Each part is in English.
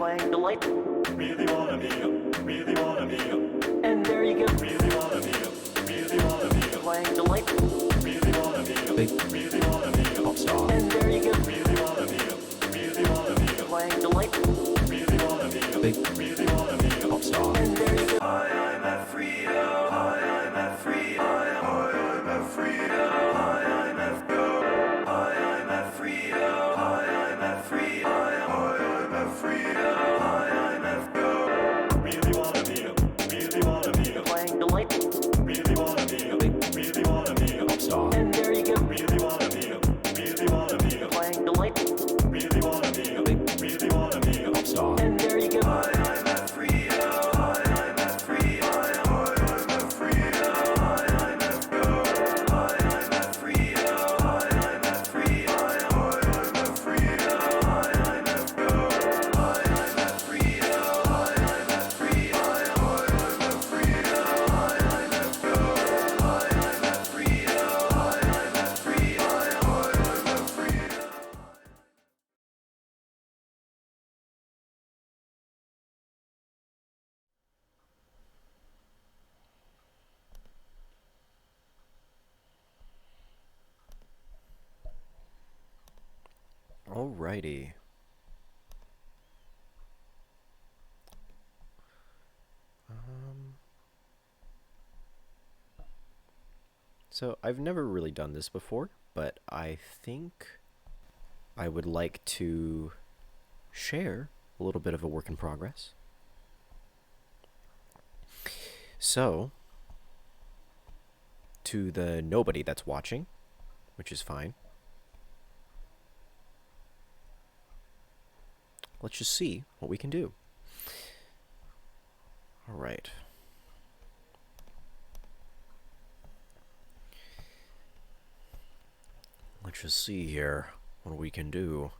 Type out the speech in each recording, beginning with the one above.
playing the light. Really wanna be up, really wanna be up. And there you go. Really wanna be up, really wanna be up. Playing the light. Really wanna be up, really wanna be up. Pop star. And there you go. Really wanna be up, really wanna be up. Playing the light. Really wanna be up, really wanna be up. Pop star. And there you go. I'm at Fryo. I'm at Fryo. I'm at Fryo. I'm at Go. I'm at Fryo. I'm at Fryo. I'm at Fryo. I'm at Go. Really wanna be up, really wanna be up. Playing the light. Really wanna be up, really wanna be up. Pop star. And there you go. Really wanna be up, really wanna be up. Playing the light. Really wanna be up, really wanna be up. Pop star. And there you go. I'm at Fryo. I'm at Fryo. I'm at Fryo. I'm at Go. I'm at Fryo. I'm at Fryo. I'm at Fryo. I'm at Go. I'm at Fryo. I'm at Fryo. I'm at Fryo. I'm at Go. I'm at Fryo. I'm at Fryo. I'm at Fryo. Alrighty. So I've never really done this before, but I think I would like to share a little bit of a work in progress. So, to the nobody that's watching, which is fine, let's just see what we can do. All right. Let's just see here what we can do.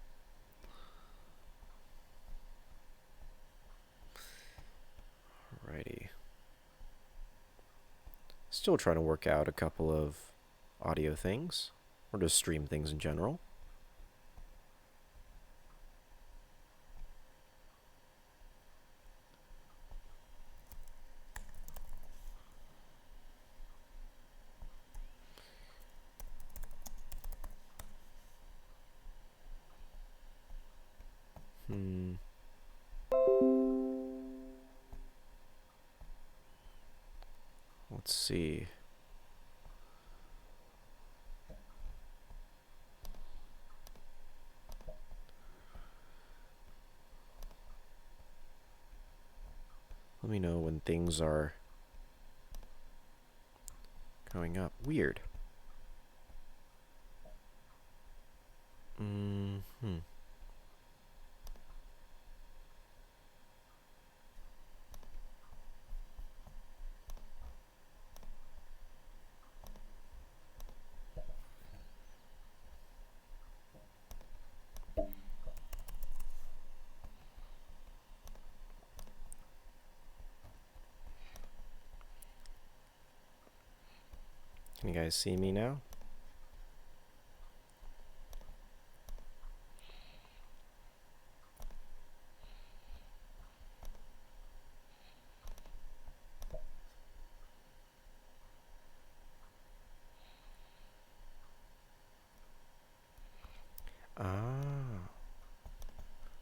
Alrighty. Still trying to work out a couple of audio things, or just stream things in general. Let's see. Let me know when things are going up. Weird. Can you guys see me now?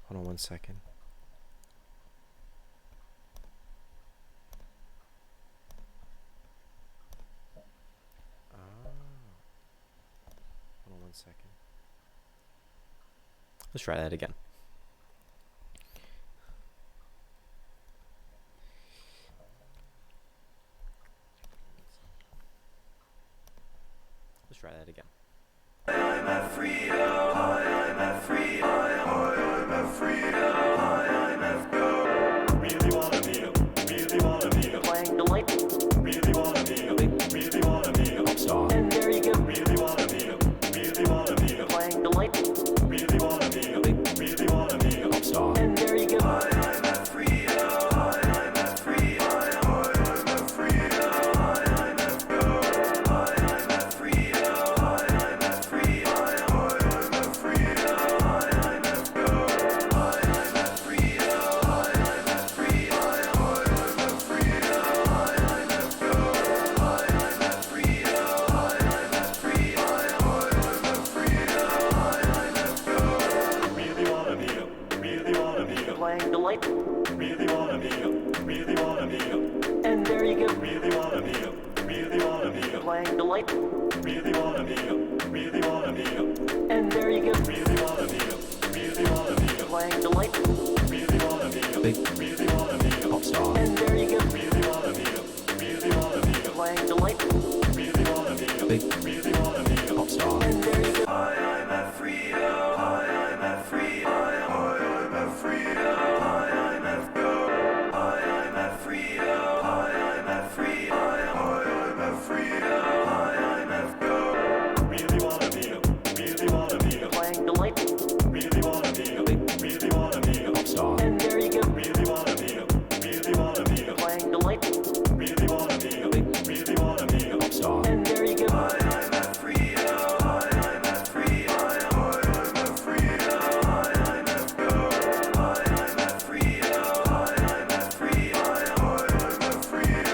Hold on one second. Hold on one second. Let's try that again. Let's try that again. I'm at Fryo. I'm at Fryo. I'm at Fryo. I'm at Go. Really wanna be up, really wanna be up. Playing the light. Really wanna be up, really wanna be up. Pop star. And there you go. Really wanna be up, really wanna be up. Playing the light. Really wanna be up, really wanna be up. Pop star. And there you go. I'm at Fryo. I'm at Fryo. I'm at Fryo. I'm at Go. I'm at Fryo. I'm at Fryo. I'm at Playing the light. Really wanna be up, really wanna be up. And there you go. Really wanna be up, really wanna be up. Playing the light. Really wanna be up, really wanna be up. And there you go. Really wanna be up, really wanna be up. Playing the light. Really wanna be up, really wanna be up. Pop star. And there you go. Really wanna be up, really wanna be up. Playing the light. Really wanna be up, really wanna be up. Pop star. And there you go. I'm at Fryo. I'm at Fryo. I'm at Fryo. I'm at Go. I'm at Fryo. I'm at Fryo. I'm at Fryo. I'm at Go. Really wanna be up, really wanna be up. Playing the light. Really wanna be up, really wanna be up. Pop star. And there you go. Really wanna be up, really wanna be up. Playing the light. Really wanna be up, really wanna be up. Pop star. And there you go. I'm at Fryo. I'm at Fryo. I'm at Fryo. I'm at Go. I'm at Fryo. I'm at Fryo. I'm at Fryo.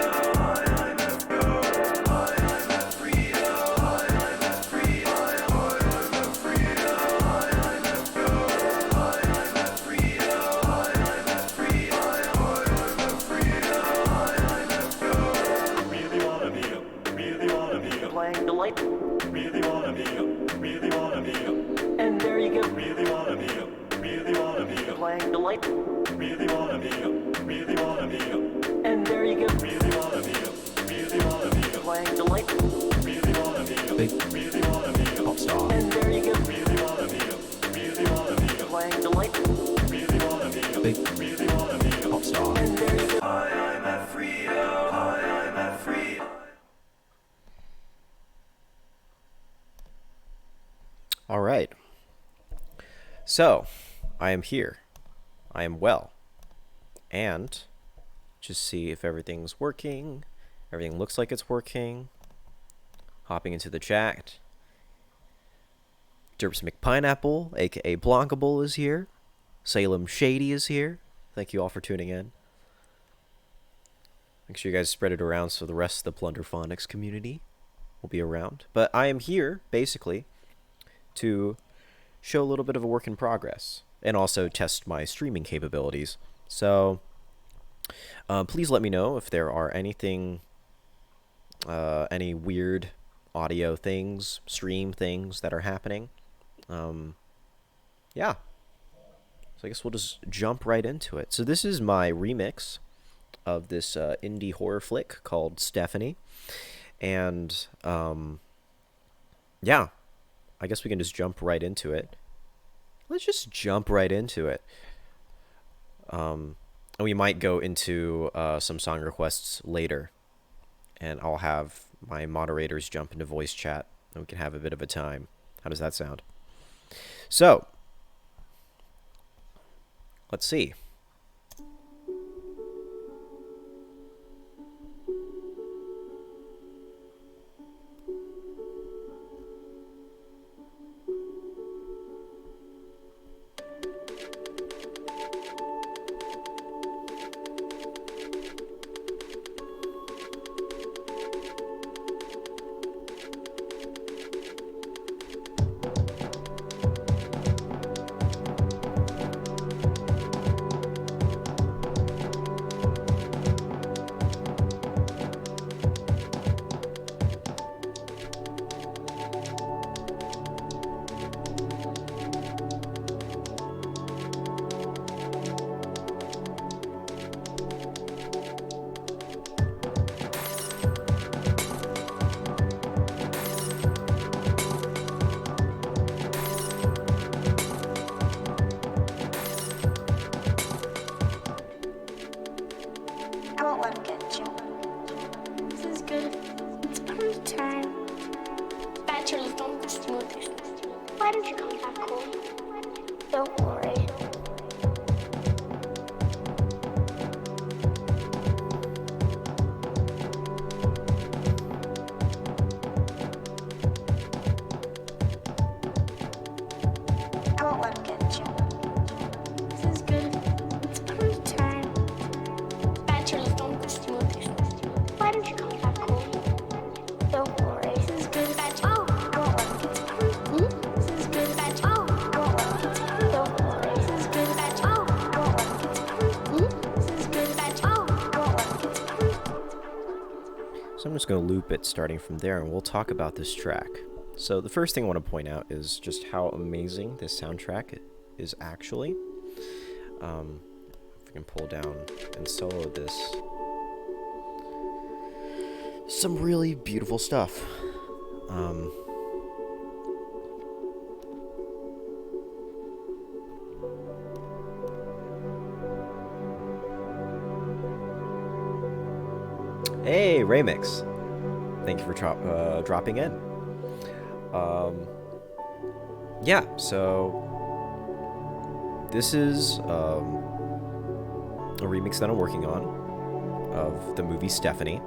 I'm at Go. I'm at Fryo. I'm at Fryo. I'm at Fryo. I'm at Go. I'm at Fryo. I'm at Fryo. I'm at Fryo. I'm at Go. Really wanna be up, really wanna be up. Playing the light. Really wanna be up, really wanna be up. And there you go. Really wanna be up, really wanna be up. Playing the light. Really wanna be up, really wanna be up. And there you go. Really wanna be up, really wanna be up. Playing the light. Really wanna be up, really wanna be up. Pop star. And there you go. Really wanna be up, really wanna be up. Playing the light. Really wanna be up, really wanna be up. Pop star. And there you go. I'm at Fryo. I'm at Fryo. All right. So, I am here. I am well. And just see if everything's working. Everything looks like it's working. Hopping into the chat. Derps McPineapple, aka Blonkable, is here. Salem Shady is here. Thank you all for tuning in. Make sure you guys spread it around so the rest of the Plunderphonics community will be around. But I am here, basically, to show a little bit of a work in progress and also test my streaming capabilities. So please let me know if there are anything, any weird audio things, stream things that are happening. Yeah. So I guess we'll just jump right into it. So this is my remix of this indie horror flick called Stephanie. And yeah, I guess we can just jump right into it. Let's just jump right into it. And we might go into some song requests later. And I'll have my moderators jump into voice chat. And we can have a bit of a time. How does that sound? So, let's see. I won't let him get you. This is good. It's party time. Bachelors don't go smooth. Why did you come back home? Don't worry. I won't let him get you. This is good. It's party time. Bachelors don't go smooth. So I'm just going to loop it starting from there, and we'll talk about this track. So the first thing I want to point out is just how amazing this soundtrack is actually. If we can pull down and solo this. Some really beautiful stuff. Hey, Remix. Thank you for dropping in. Yeah, so this is a remix that I'm working on of the movie Stephanie.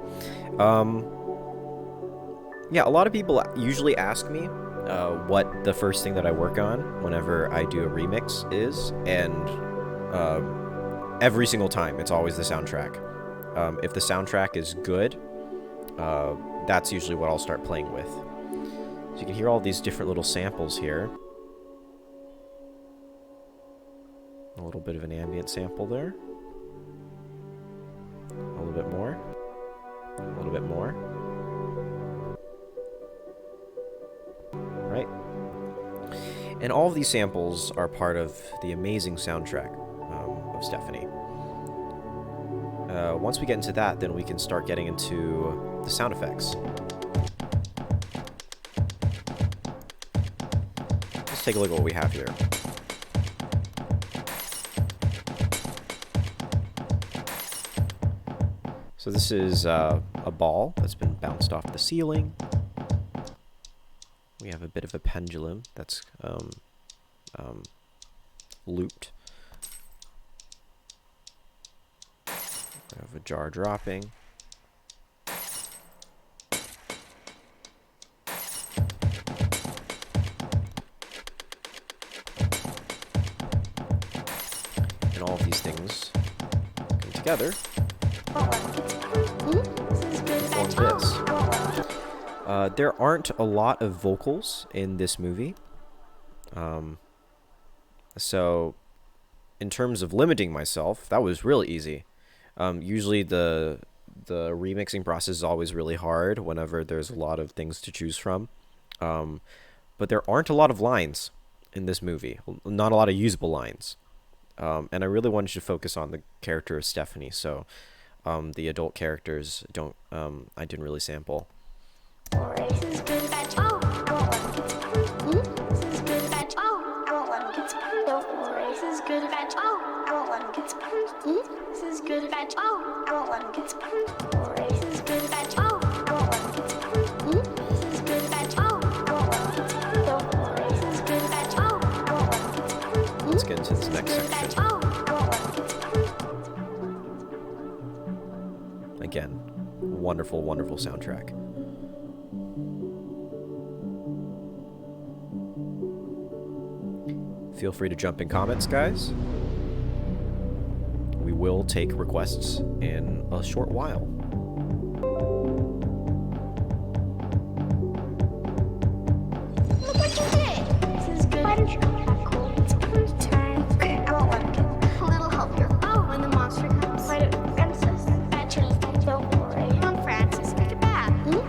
Yeah, a lot of people usually ask me what the first thing that I work on whenever I do a remix is, and every single time it's always the soundtrack. If the soundtrack is good, that's usually what I'll start playing with. So you can hear all these different little samples here. A little bit of an ambient sample there. A little bit more. A little bit more. Right? And all of these samples are part of the amazing soundtrack of Stephanie. Once we get into that, then we can start getting into the sound effects. Let's take a look at what we have here. So this is a ball that's been bounced off the ceiling. We have a bit of a pendulum that's looped. We have a jar dropping. And all of these things come together. Form this. There aren't a lot of vocals in this movie. So in terms of limiting myself, that was really easy. Usually the remixing process is always really hard whenever there's a lot of things to choose from. But there aren't a lot of lines in this movie. Not a lot of usable lines. And I really wanted to focus on the character of Stephanie, so the adult characters I didn't really sample. Let's get into this next section. Again, wonderful, wonderful soundtrack. Feel free to jump in comments, guys. We will take requests in a short while. Look what you did! This is good. Why didn't you come back home? It's approved time. Okay, I won't let him get a little helpier. Oh, when the monster comes. Why Francis? Actually, don't worry. Come on, Francis, take it back. Look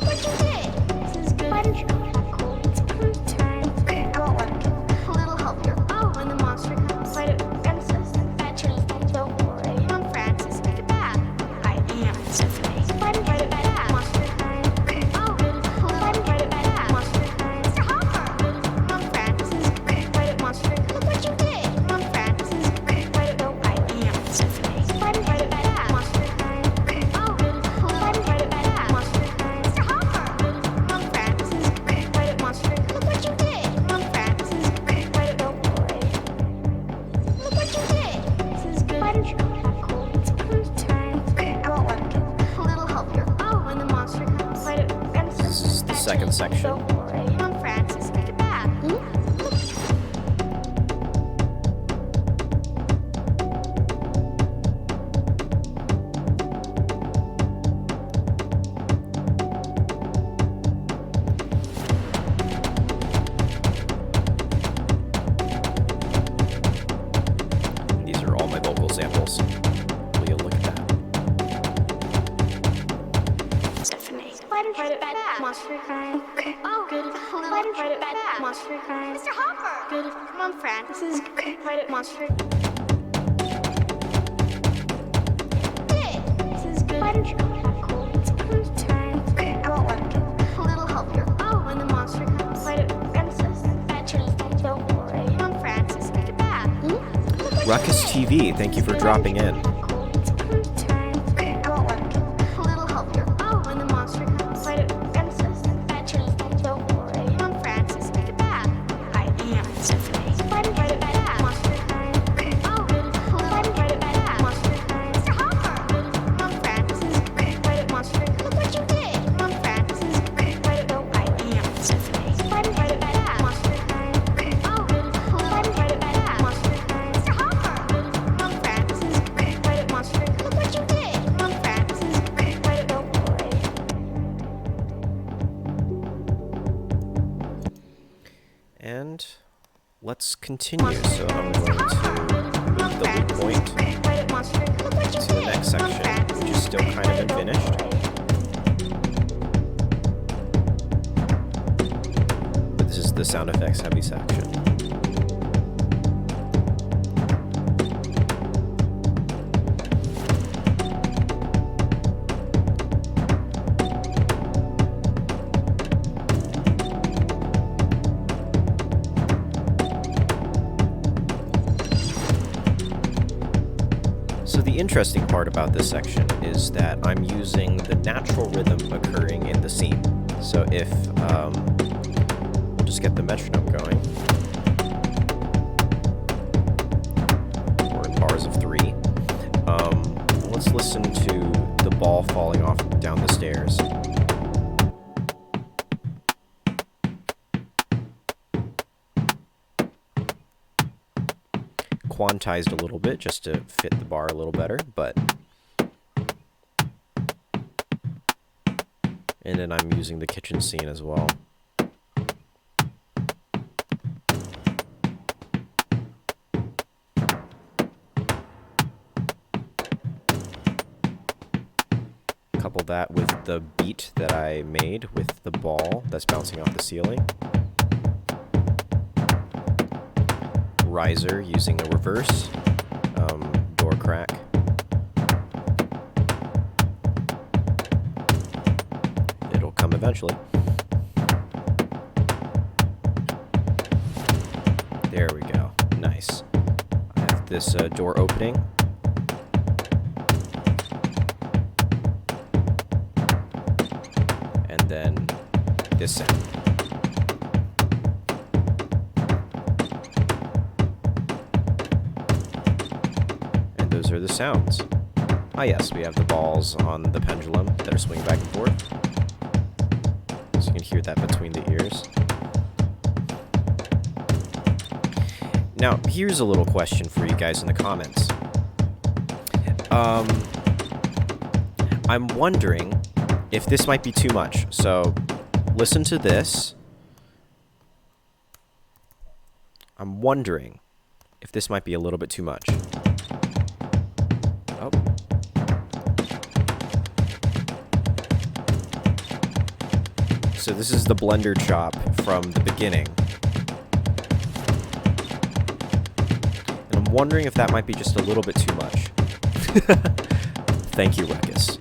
what you did! This is good. Why didn't you come back home? It's approved time. Okay, I won't let him get a little helpier. Oh, when the monster comes. Why Francis? Actually, don't worry. Come on, Francis, take it back. I am Stephanie. Why didn't you write it back? Monster time. Okay. Oh, why didn't you write it back? Monster time. Mr. Hopper! Come on, Francis. Write it, monster. Look what you did! Come on, Francis. Write it, no, I am Stephanie. Why didn't you write it back? Monster time. Okay. Oh, why didn't you write it back? Monster time. Mr. Hopper! Come on, Francis. Write it, monster. Look what you did! Come on, Francis. Write it, don't worry. Look what you did! This is good. Why didn't you come back home? It's approved time. Okay, I won't let him get a little helpier. Oh, when the monster comes. Write it, Francis. This is the second section. Don't worry. Come on, Francis, take it back. These are all my vocal samples. Will you look at that? Why don't you bad monster crime? Okay. Oh, good. Why don't you bad monster crime? Mr. Hopper! Good. Come on, Fran. This is okay. Why monster. This is good. Why don't you come back cool? It's proof time. Okay, I won't let him. A little help here. Oh, when the monster comes. Why don't Bachelor's don't worry. Come on, Francis. Take it back. Ruckus TV, thank you for dropping in. It's proof time. Okay, I won't let him. A little help here. Oh, when the monster comes. Why Bachelor's don't worry. Come on, Francis. Take it back. I am Stephanie. Why don't you back? Monster crime. Okay. Oh, good. Why don't you back? Monster crime. Mr. Hopper! Good. Come on, Francis. Okay. Why don't monster crime? Look what you did. Come on, Francis. Okay. Why don't I am Stephanie. Why don't you back? Monster crime. Okay. Oh, good. Why don't you back? Monster crime. Mr. Hopper! Good. Come on, Francis. Okay. Why don't monster crime? Look what you did. Come on, Francis. Okay. Why don't worry. And let's continue. So I'm going to move the loop point to the next section, which is still kind of unfinished. But this is the sound effects heavy section. So the interesting part about this section is that I'm using the natural rhythm occurring in the scene. So if, we'll just get the metronome going. We're in bars of 3. Let's listen to the ball falling off down the stairs. Quantized a little bit just to fit the bar a little better, but and then I'm using the kitchen scene as well. Couple that with the beat that I made with the ball that's bouncing off the ceiling. Riser using a reverse door crack. It'll come eventually. There we go. Nice. I have this door opening. And then this sound. Those are the sounds. Ah yes, we have the balls on the pendulum that are swinging back and forth. So you can hear that between the ears. Now, here's a little question for you guys in the comments. I'm wondering if this might be too much. So, listen to this. I'm wondering if this might be a little bit too much. Oh. So this is the blender chop from the beginning. And I'm wondering if that might be just a little bit too much. Thank you, Ruckus.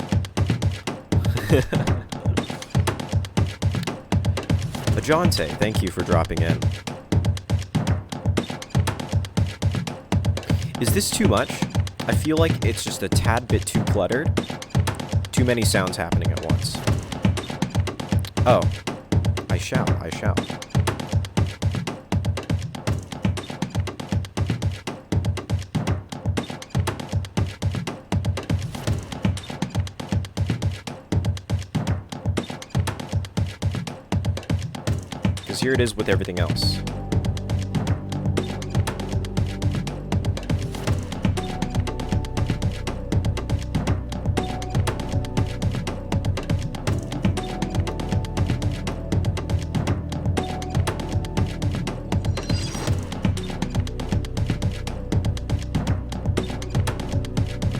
Ajante, thank you for dropping in. Is this too much? I feel like it's just a tad bit too cluttered. Too many sounds happening at once. Oh. I shall. Because here it is with everything else.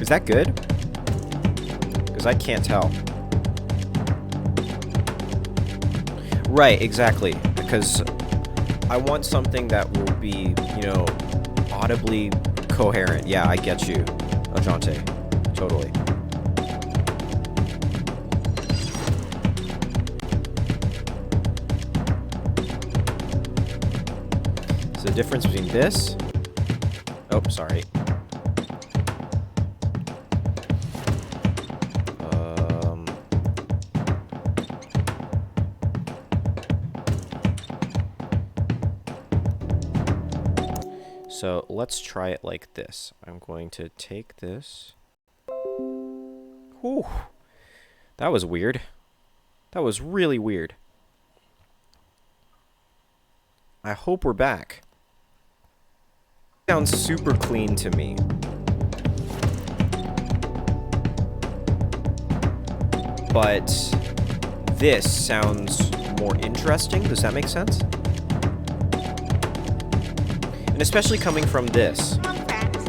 Is that good? Because I can't tell. Right, exactly. Because I want something that will be, you know, audibly coherent. Yeah, I get you, Ajante. Totally. So the difference between this... Oh, sorry. So let's try it like this. I'm going to take this. Whew. That was weird. That was really weird. I hope we're back. Sounds super clean to me. But this sounds more interesting. Does that make sense? And especially coming from this. Come on, Francis.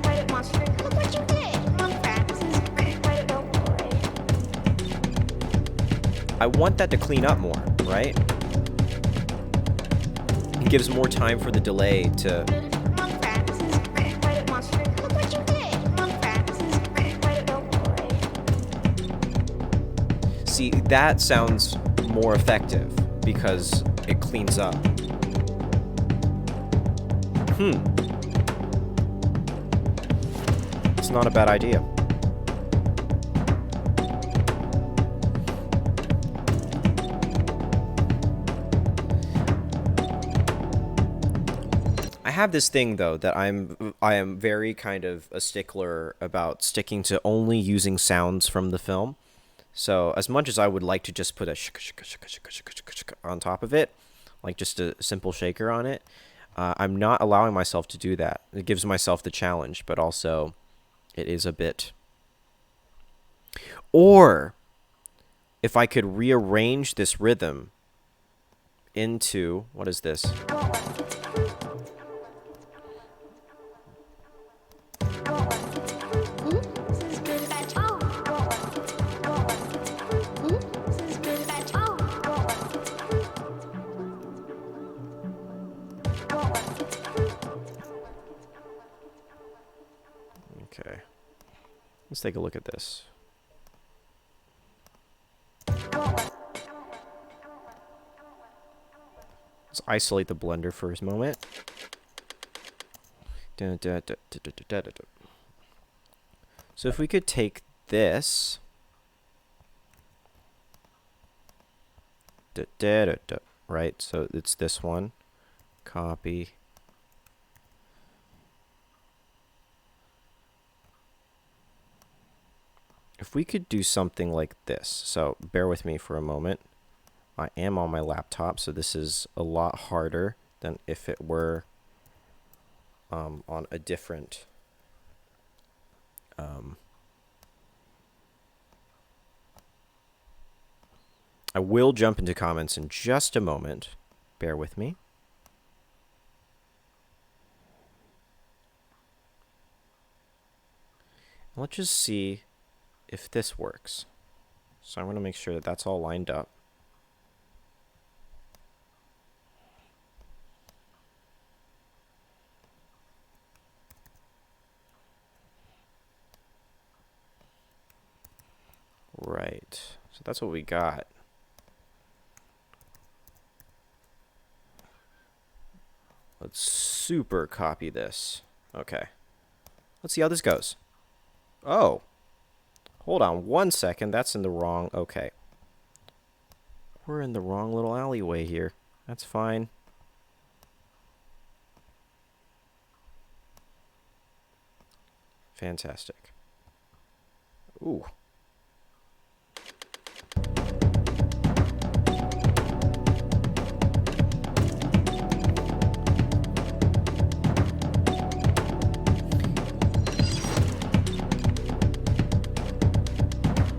Quiet monster. Look what you did. Come on, Francis. Quiet, don't worry. I want that to clean up more, right? It gives more time for the delay to... Come on, Francis. Quiet monster. Look what you did. Come on, Francis. Quiet, don't worry. See, that sounds more effective because it cleans up. It's not a bad idea. I have this thing though that I am very kind of a stickler about sticking to only using sounds from the film. So as much as I would like to just put a on top of it, like just a simple shaker on it, I'm not allowing myself to do that. It gives myself the challenge, but also it is a bit... Or if I could rearrange this rhythm into... What is this? Okay. Let's take a look at this. Let's isolate the blender for a moment. So if we could take this, right? So it's this one. Copy. If we could do something like this, so bear with me for a moment. I am on my laptop, so this is a lot harder than if it were on a different I will jump into comments in just a moment. Bear with me. Let's just see if this works. So I'm going to make sure that that's all lined up. Right. So that's what we got. Let's super copy this. Okay. Let's see how this goes. Oh. Hold on 1 second. That's in the wrong... Okay. We're in the wrong little alleyway here. That's fine. Fantastic. Ooh.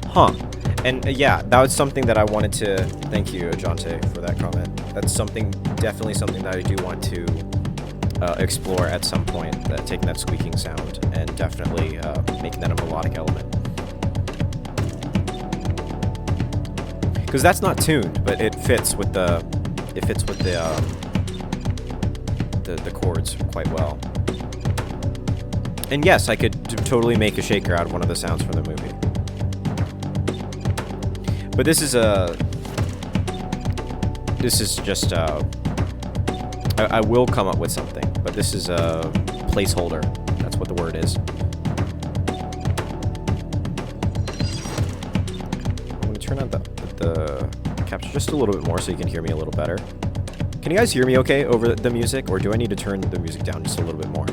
Huh. And yeah, that was something that I wanted to... Thank you, Ajante, for that comment. That's something, definitely something that I do want to explore at some point, taking that squeaking sound and definitely making that a melodic element. because that's not tuned, but it fits with the the chords quite well. And yes, I could totally make a shaker out of one of the sounds from the movie. But this is just I will come up with something, but this is a placeholder. That's what the word is. I'm gonna turn on the capture just a little bit more so you can hear me a little better. Can you guys hear me okay over the music, or do I need to turn the music down just a little bit more?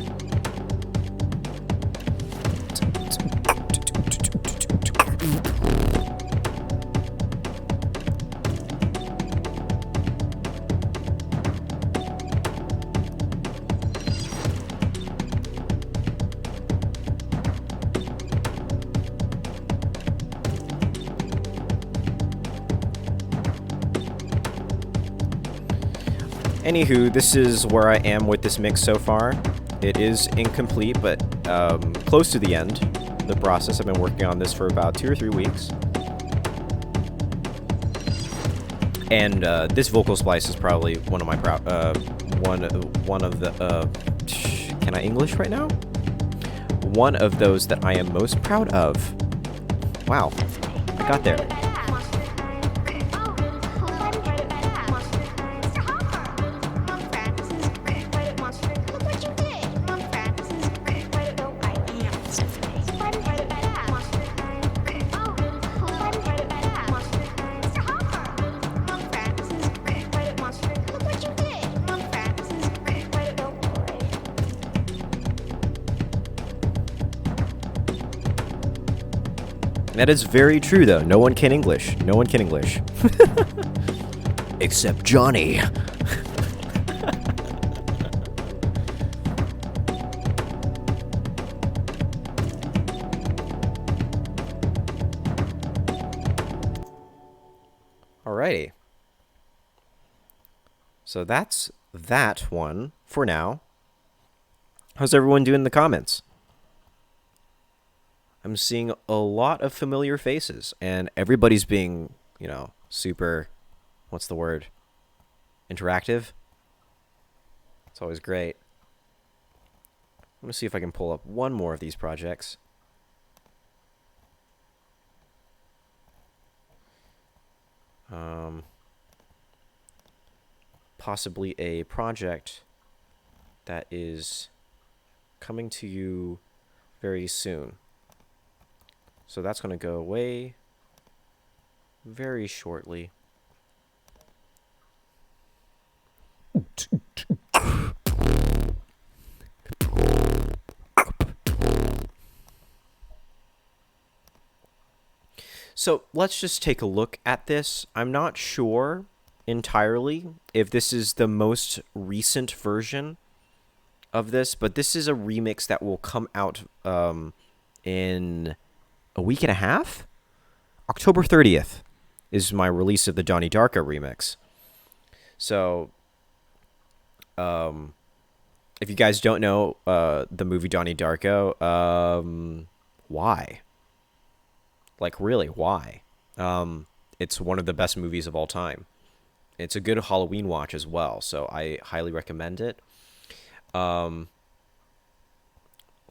Anywho, this is where I am with this mix so far. It is incomplete, but close to the end of the process. I've been working on this for about 2 or 3 weeks. And this vocal splice is probably one of my one of the can I English right now? One of those that I am most proud of. Wow, I got there. That is very true, though. No one can English. No one can English. Except Johnny. Alrighty. So that's that one for now. How's everyone doing in the comments? I'm seeing a lot of familiar faces, and everybody's being, you know, super, what's the word? Interactive? It's always great. I'm going to see if I can pull up one more of these projects. Possibly a project that is coming to you very soon. So that's going to go away very shortly. So let's just take a look at this. I'm not sure entirely if this is the most recent version of this, but this is a remix that will come out in a week and a half? October 30th is my release of the Donnie Darko remix. So, if you guys don't know the movie Donnie Darko, why? Like, really, why? It's one of the best movies of all time. It's a good Halloween watch as well, so I highly recommend it. Let's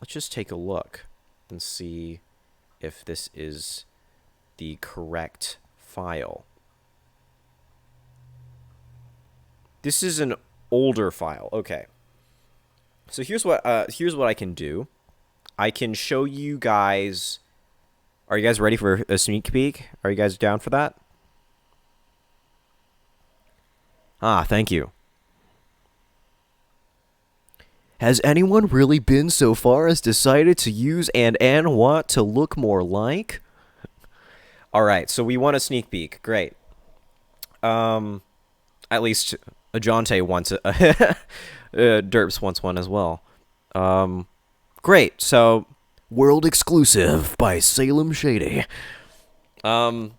just take a look and see if this is the correct file. This is an older file. Okay. So here's what I can do. I can show you guys. Are you guys ready for a sneak peek? Are you guys down for that? Ah, thank you. Has anyone really been so far as decided to use and want to look more like? All right, so we want a sneak peek. Great. At least Ajante wants it. Derps wants one as well. Great. So world exclusive by Salem Shady. So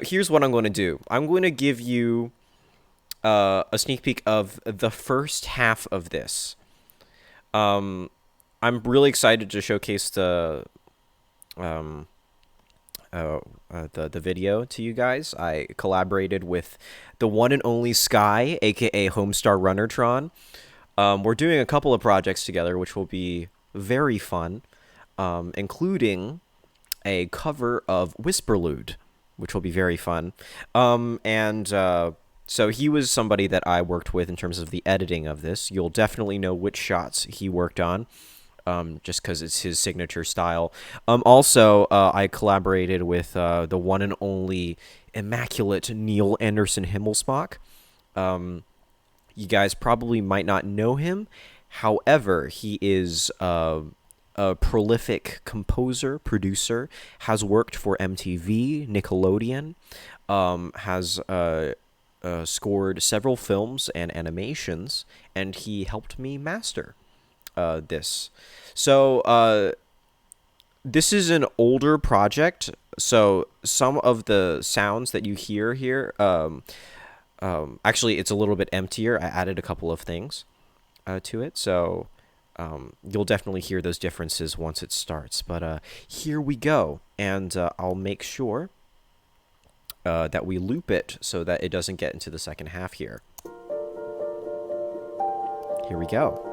here's what I'm going to do. I'm going to give you a sneak peek of the first half of this. I'm really excited to showcase the the video to you guys. I collaborated with the one and only Sky, aka Homestar Runnertron. We're doing a couple of projects together, which will be very fun, including a cover of Whisperlude, which will be very fun. So he was somebody that I worked with in terms of the editing of this. You'll definitely know which shots he worked on, just because it's his signature style. Also, I collaborated with the one and only immaculate Neil Anderson Himmelsbach. You guys probably might not know him. However, he is a prolific composer, producer, has worked for MTV, Nickelodeon, has scored several films and animations, and he helped me master this. So this is an older project, so some of the sounds that you hear here, actually it's a little bit emptier. I added a couple of things to it, so you'll definitely hear those differences once it starts. But here we go, and I'll make sure that we loop it so that it doesn't get into the second half here. Here we go.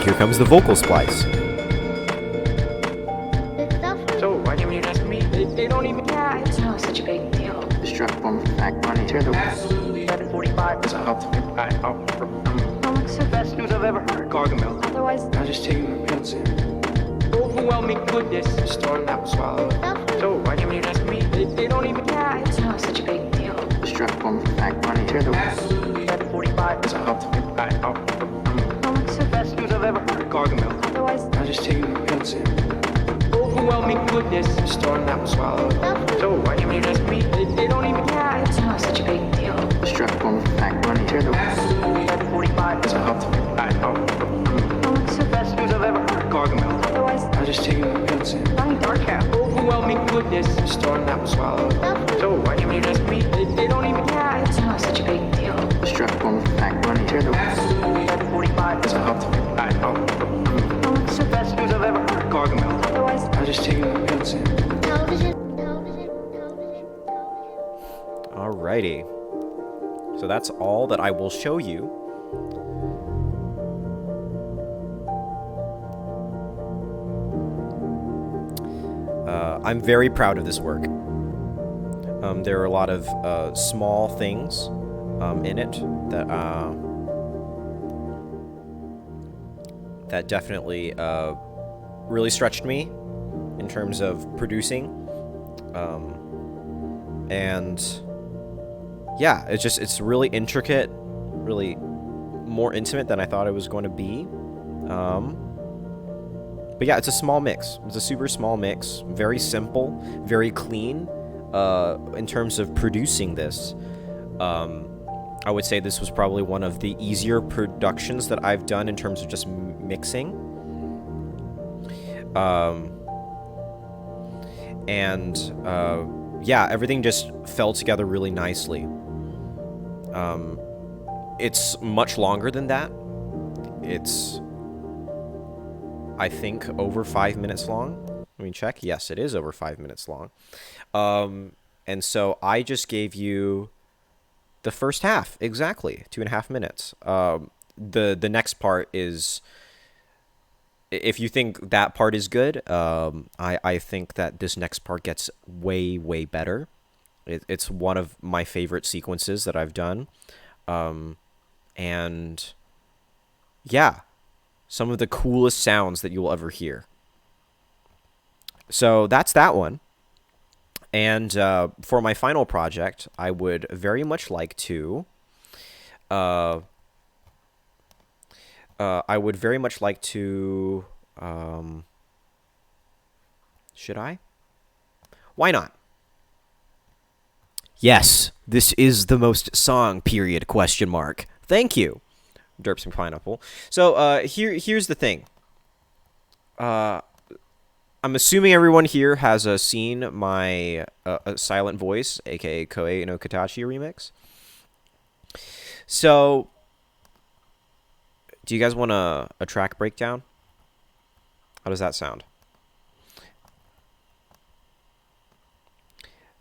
Here comes the vocal splice. So, why didn't you ask me? They don't even... Yeah, it's not such a big deal. Strap bomb fact money. Tear the... Absolutely. 745 is a help to me. Comics are Best news I've ever heard. Gargamel. otherwise. I'll just take my pills in. Overwhelming goodness. Storm that will swallow. So, why didn't you ask me? They don't even... Yeah, it's not such a big deal. Strap bomb fact money. Tear the... Absolutely. 745 is a help to me. Comics are Best news I've ever heard. Gargamel. otherwise. I'll just take my pills in. Overwhelming goodness. Storm that will swallow. So, why didn't you ask me? They don't even... Yeah, it's not such a big deal. Strap bomb fact money. Tear the... Absolutely. 745 is a help to me. Comics are Best news I've ever heard. Gargamel. otherwise. I'll just take my pills in. Funny dark hat. Overwhelming goodness. Storm that will swallow. So, why didn't you ask me? They don't even... Yeah, it's not such a big deal. Strap bomb fact money. Tear the... Absolutely. 745 is a help to me. Comics are Best news I've ever heard. Gargamel. otherwise. I'll just take my pills in. Alrighty. So that's all that I will show you. I'm very proud of this work. There are a lot of small things in it that that definitely really stretched me in terms of producing. And yeah, it's really intricate, really more intimate than I thought it was going to be. But yeah, it's a small mix. It's a super small mix, very simple, very clean. In terms of producing this, I would say this was probably one of the easier productions that I've done in terms of just mixing. Yeah, everything just fell together really nicely. It's much longer than that. It's, I think, over 5 minutes long, Let me check. Yes, it is over 5 minutes long. And so I just gave you the first half, exactly 2.5 minutes. The next part is, if you think that part is good, I think that this next part gets way, way better. It's one of my favorite sequences that I've done. And yeah, some of the coolest sounds that you'll ever hear. So that's that one. And for my final project, I would very much like to... I would very much like to... should I? Why not? Yes, this is the most song, period, question mark. Thank you, Derps and Pineapple. So, here's the thing. I'm assuming everyone here has seen my Silent Voice, aka Koei no Katachi remix. So, do you guys want a track breakdown? How does that sound?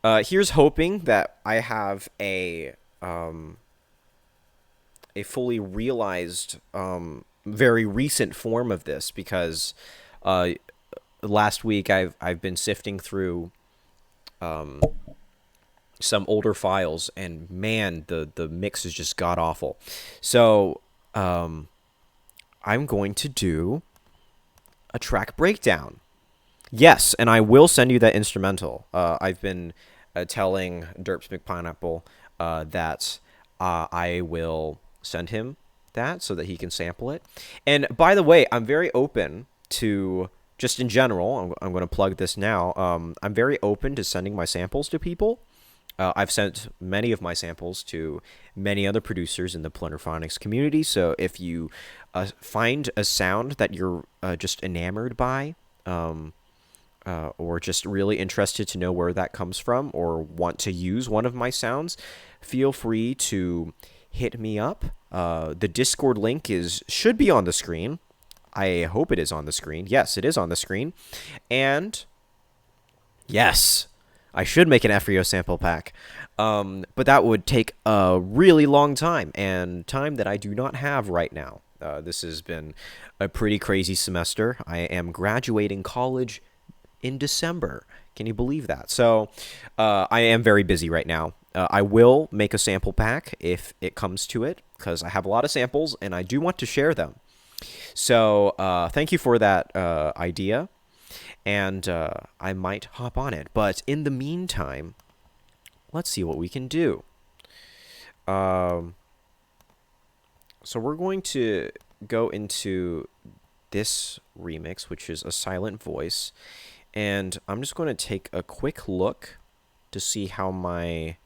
Here's hoping that I have a fully realized, very recent form of this, because last week I've been sifting through some older files, and man, the mix is just god awful. So I'm going to do a track breakdown. Yes, and I will send you that instrumental. I've been telling Derps McPineapple that I will send him that so that he can sample it. And by the way, I'm very open to, just in general, I'm going to plug this now. I'm very open to sending my samples to people. I've sent many of my samples to many other producers in the Plunderphonics community. So if you find a sound that you're just enamored by, or just really interested to know where that comes from, or want to use one of my sounds, feel free to hit me up. The Discord link should be on the screen. I hope it is on the screen. Yes, it is on the screen. And yes, I should make an Fryo sample pack. But that would take a really long time, and time that I do not have right now. This has been a pretty crazy semester. I am graduating college in December. Can you believe that? So I am very busy right now. I will make a sample pack if it comes to it, because I have a lot of samples and I do want to share them. So thank you for that idea, and I might hop on it. But in the meantime, let's see what we can do. So we're going to go into this remix, which is a Silent Voice. And I'm just going to take a quick look to see how my...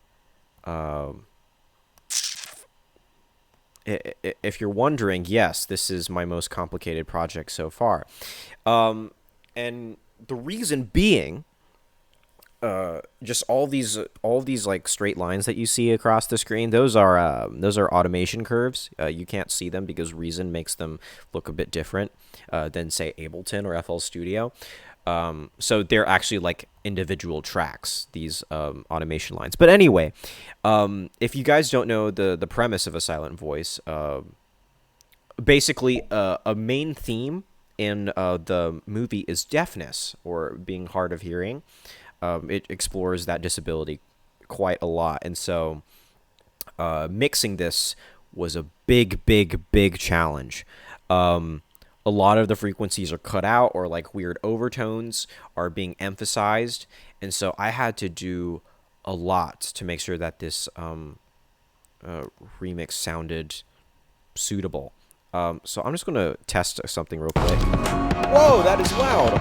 if you're wondering, yes, this is my most complicated project so far. And the reason being, just all these like straight lines that you see across the screen, those are automation curves. You can't see them because Reason makes them look a bit different than, say, Ableton or FL Studio. So they're actually like individual tracks, these automation lines. But anyway, if you guys don't know the premise of a Silent Voice, basically a main theme in the movie is deafness, or being hard of hearing. It explores that disability quite a lot. And so mixing this was a big, big, big challenge. A lot of the frequencies are cut out, or like weird overtones are being emphasized. And so I had to do a lot to make sure that this remix sounded suitable. So I'm just going to test something real quick. Whoa, that is loud.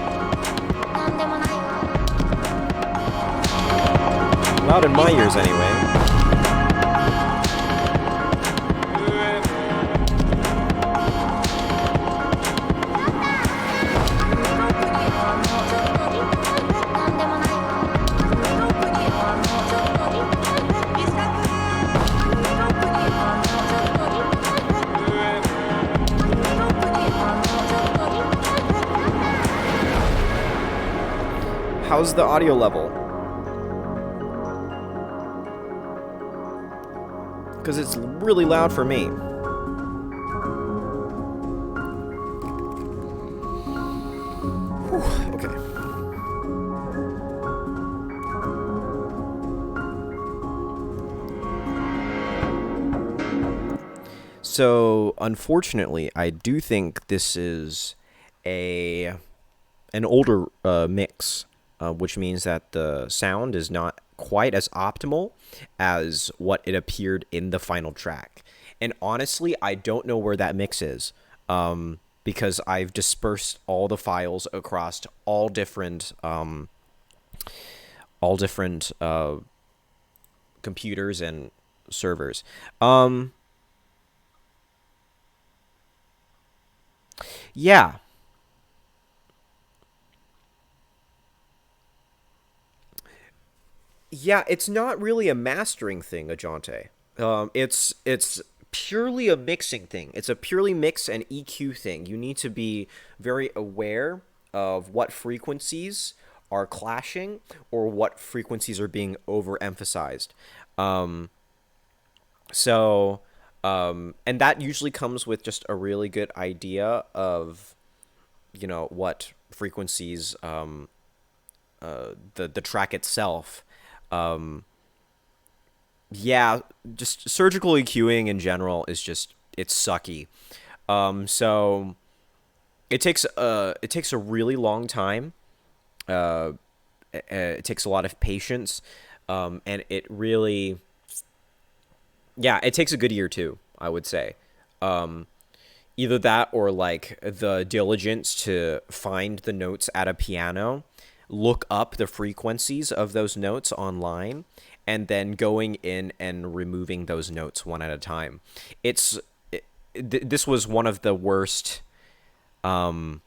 Loud in my ears anyway. How's the audio level? Because it's really loud for me. Whew, okay. So, unfortunately, I do think this is an older mix, which means that the sound is not quite as optimal as what it appeared in the final track. And honestly, I don't know where that mix is, because I've dispersed all the files across all different computers and servers. Yeah. Yeah, it's not really a mastering thing, Ajante. It's purely a mixing thing. It's a purely mix and EQ thing. You need to be very aware of what frequencies are clashing or what frequencies are being overemphasized. Um, and that usually comes with just a really good idea of, what frequencies, the track itself. Yeah, just surgical EQing in general is it's sucky. So it takes a really long time. It takes a lot of patience, and it really, yeah, it takes a good year too, I would say. Either that or like the diligence to find the notes at a piano, look up the frequencies of those notes online, and then going in and removing those notes one at a time. This was one of the worst, one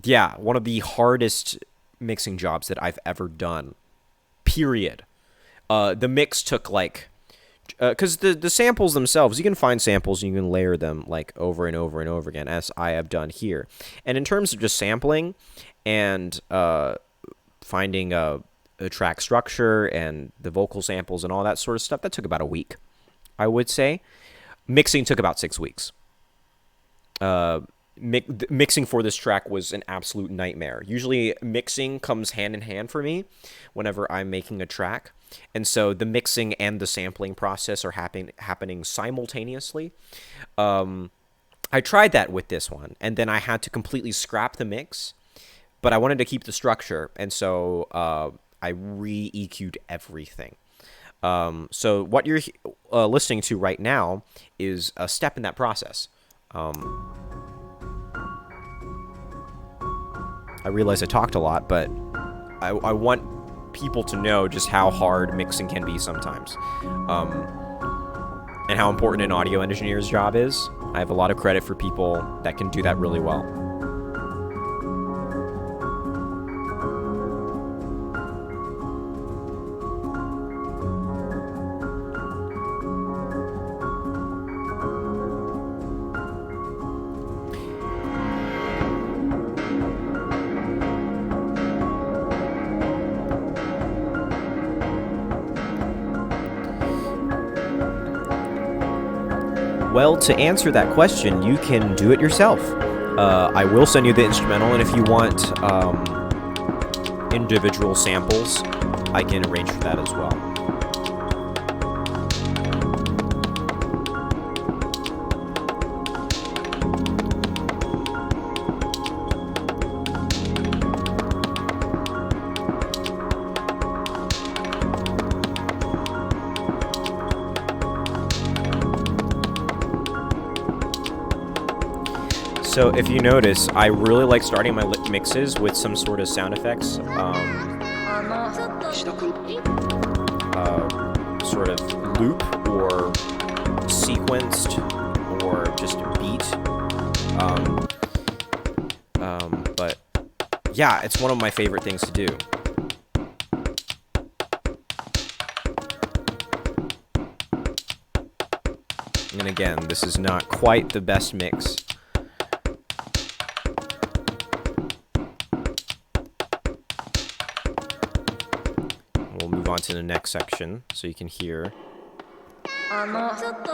of the hardest mixing jobs that I've ever done, period. The mix took like, because the samples themselves, you can find samples and you can layer them like over and over and over again, as I have done here. And in terms of just sampling and finding a track structure and the vocal samples and all that sort of stuff, that took about a week, I would say. Mixing took about 6 weeks. Mixing for this track was an absolute nightmare. Usually mixing comes hand in hand for me whenever I'm making a track. And so the mixing and the sampling process are happening simultaneously. I tried that with this one, and then I had to completely scrap the mix, but I wanted to keep the structure, and so I re-EQ'd everything. So what you're listening to right now is a step in that process. I realize I talked a lot, but I want people to know just how hard mixing can be sometimes, and how important an audio engineer's job is. I have a lot of credit for people that can do that really well. Well, to answer that question, you can do it yourself. I will send you the instrumental, and if you want individual samples, I can arrange for that as well. So if you notice, I really like starting my mixes with some sort of sound effects, sort of loop or sequenced or just beat. But yeah, it's one of my favorite things to do. And again, this is not quite the best mix. we'll move on to the next section so you can hear.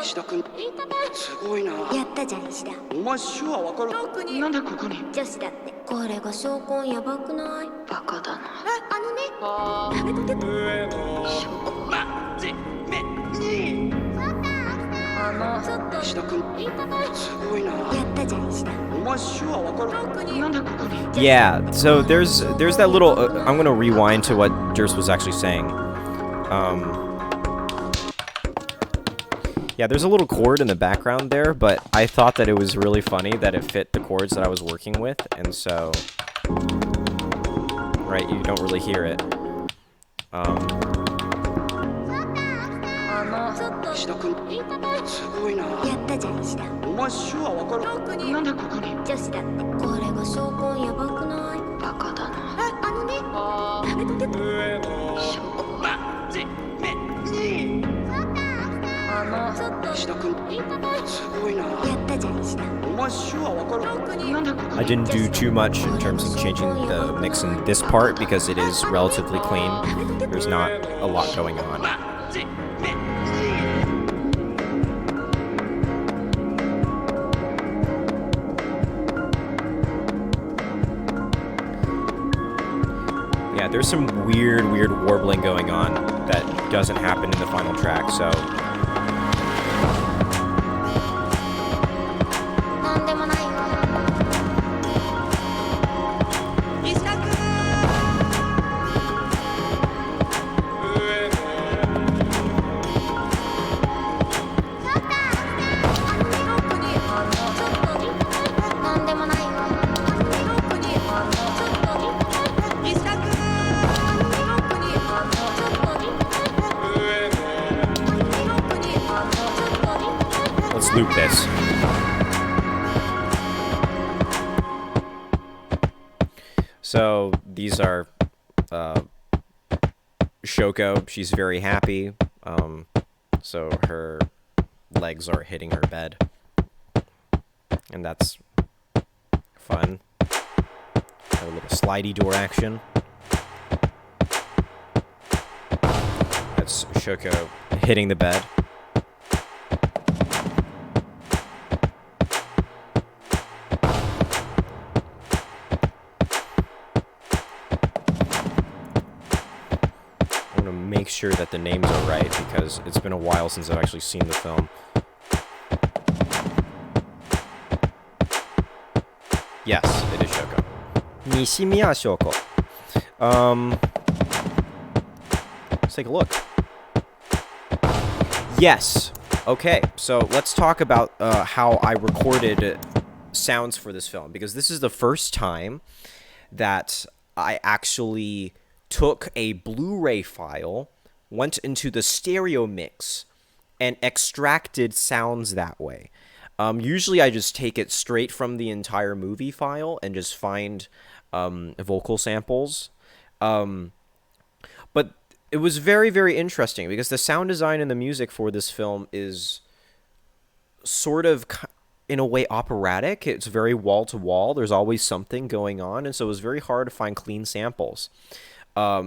石田君すごいな。やったじゃん石田。お前手話わかる？なんでここに？女子だって。これが証拠やばくない？バカだな。あのね。食べとけ。石田君すごいな。やったじゃん石田。お前手話わかる？なんでここに？ Yeah, so there's that little. I'm gonna rewind to what Durs was actually saying. Yeah, there's a little chord in the background there, but I thought that it was really funny that it fit the chords that I was working with, and so, right, you don't really hear it. 石田君すごいな。やったじゃん石田。お前手話わかる？なんでここに？女子だって。これが証拠やばくない？バカだな。あのね。食べとけ。石田君すごいな。やったじゃん石田。お前手話わかる？なんでここに？ I didn't do too much in terms of changing the mix in this part because it is relatively clean. There's not a lot going on. Yeah, there's some weird warbling going on that doesn't happen in the final track, so... なんでもないわ。石田君。なんでもないわ。Let's loop this. So these are Shoko. She's very happy. So her legs are hitting her bed, and that's fun. A little slidey door action. That's Shoko hitting the bed. Make sure that the names are right because it's been a while since I've actually seen the film. Yes, it is Shoko. Nishimiya Shoko. Let's take a look. Yes. Okay, so let's talk about how I recorded sounds for this film because this is the first time that I actually took a Blu-ray file, went into the stereo mix, and extracted sounds that way. Usually I just take it straight from the entire movie file and just find vocal samples. But it was very interesting because the sound design and the music for this film is sort of, in a way, operatic. It's very wall-to-wall. There's always something going on, and so it was very hard to find clean samples.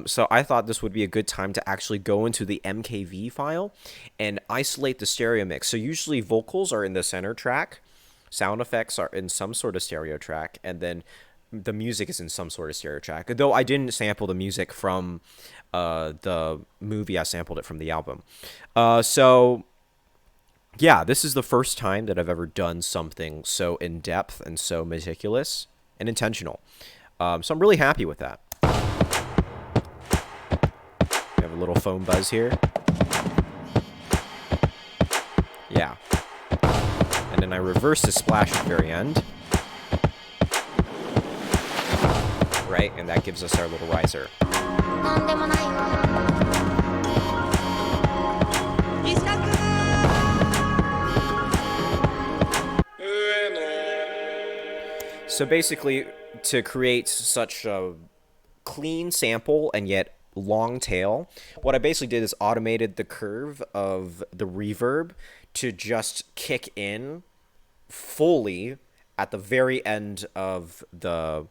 So I thought this would be a good time to actually go into the MKV file and isolate the stereo mix. So usually vocals are in the center track, sound effects are in some sort of stereo track, and then the music is in some sort of stereo track. Though I didn't sample the music from the movie, I sampled it from the album. So yeah, this is the first time that I've ever done something so in-depth and so meticulous and intentional. So I'm really happy with that. We have a little foam buzz here. Yeah. And then I reverse the splash at the very end. Right, and that gives us our little riser. So basically, to create such a clean sample and yet long tail, what I basically did is automated the curve of the reverb to just kick in fully at the very end of the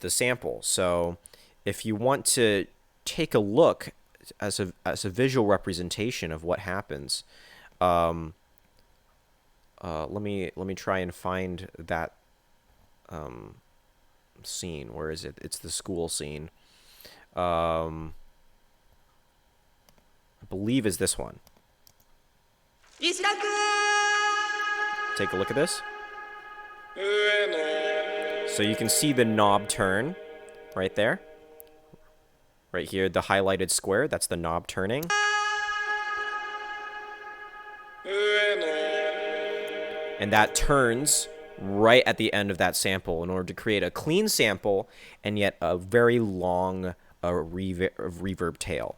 sample. So if you want to take a look as a visual representation of what happens, let me try and find that scene. Where is it? It's the school scene. I believe is this one. Take a look at this. So you can see the knob turn right there. Right here, the highlighted square, that's the knob turning. And that turns right at the end of that sample in order to create a clean sample and yet a very long reverb tail.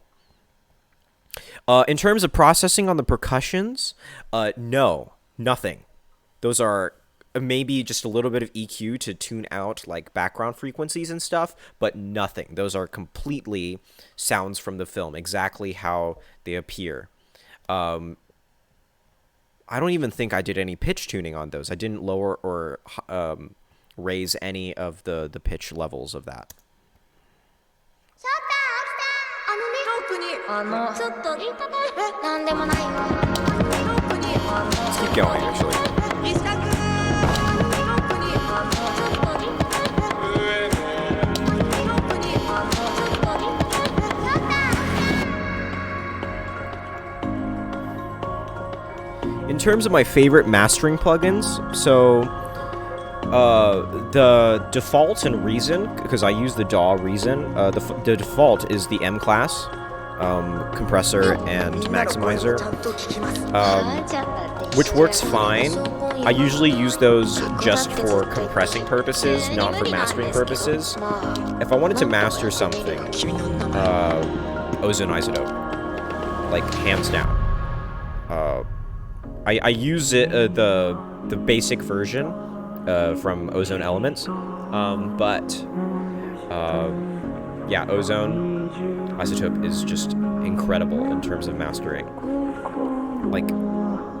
In terms of processing on the percussions, no, nothing. Those are maybe just a little bit of EQ to tune out like background frequencies and stuff, but nothing. Those are completely sounds from the film, exactly how they appear. I don't even think I did any pitch tuning on those. I didn't lower or raise any of the pitch levels of that. Let's keep going, actually. In terms of my favorite mastering plugins, so the default and Reason, because I use the DAW Reason, the default is the M class compressor and maximizer, which works fine. I usually use those just for compressing purposes, not for mastering purposes. If I wanted to master something, Ozone Isotope, like hands down. I use it, the basic version from Ozone Elements, yeah, Ozone Isotope is just incredible in terms of mastering, like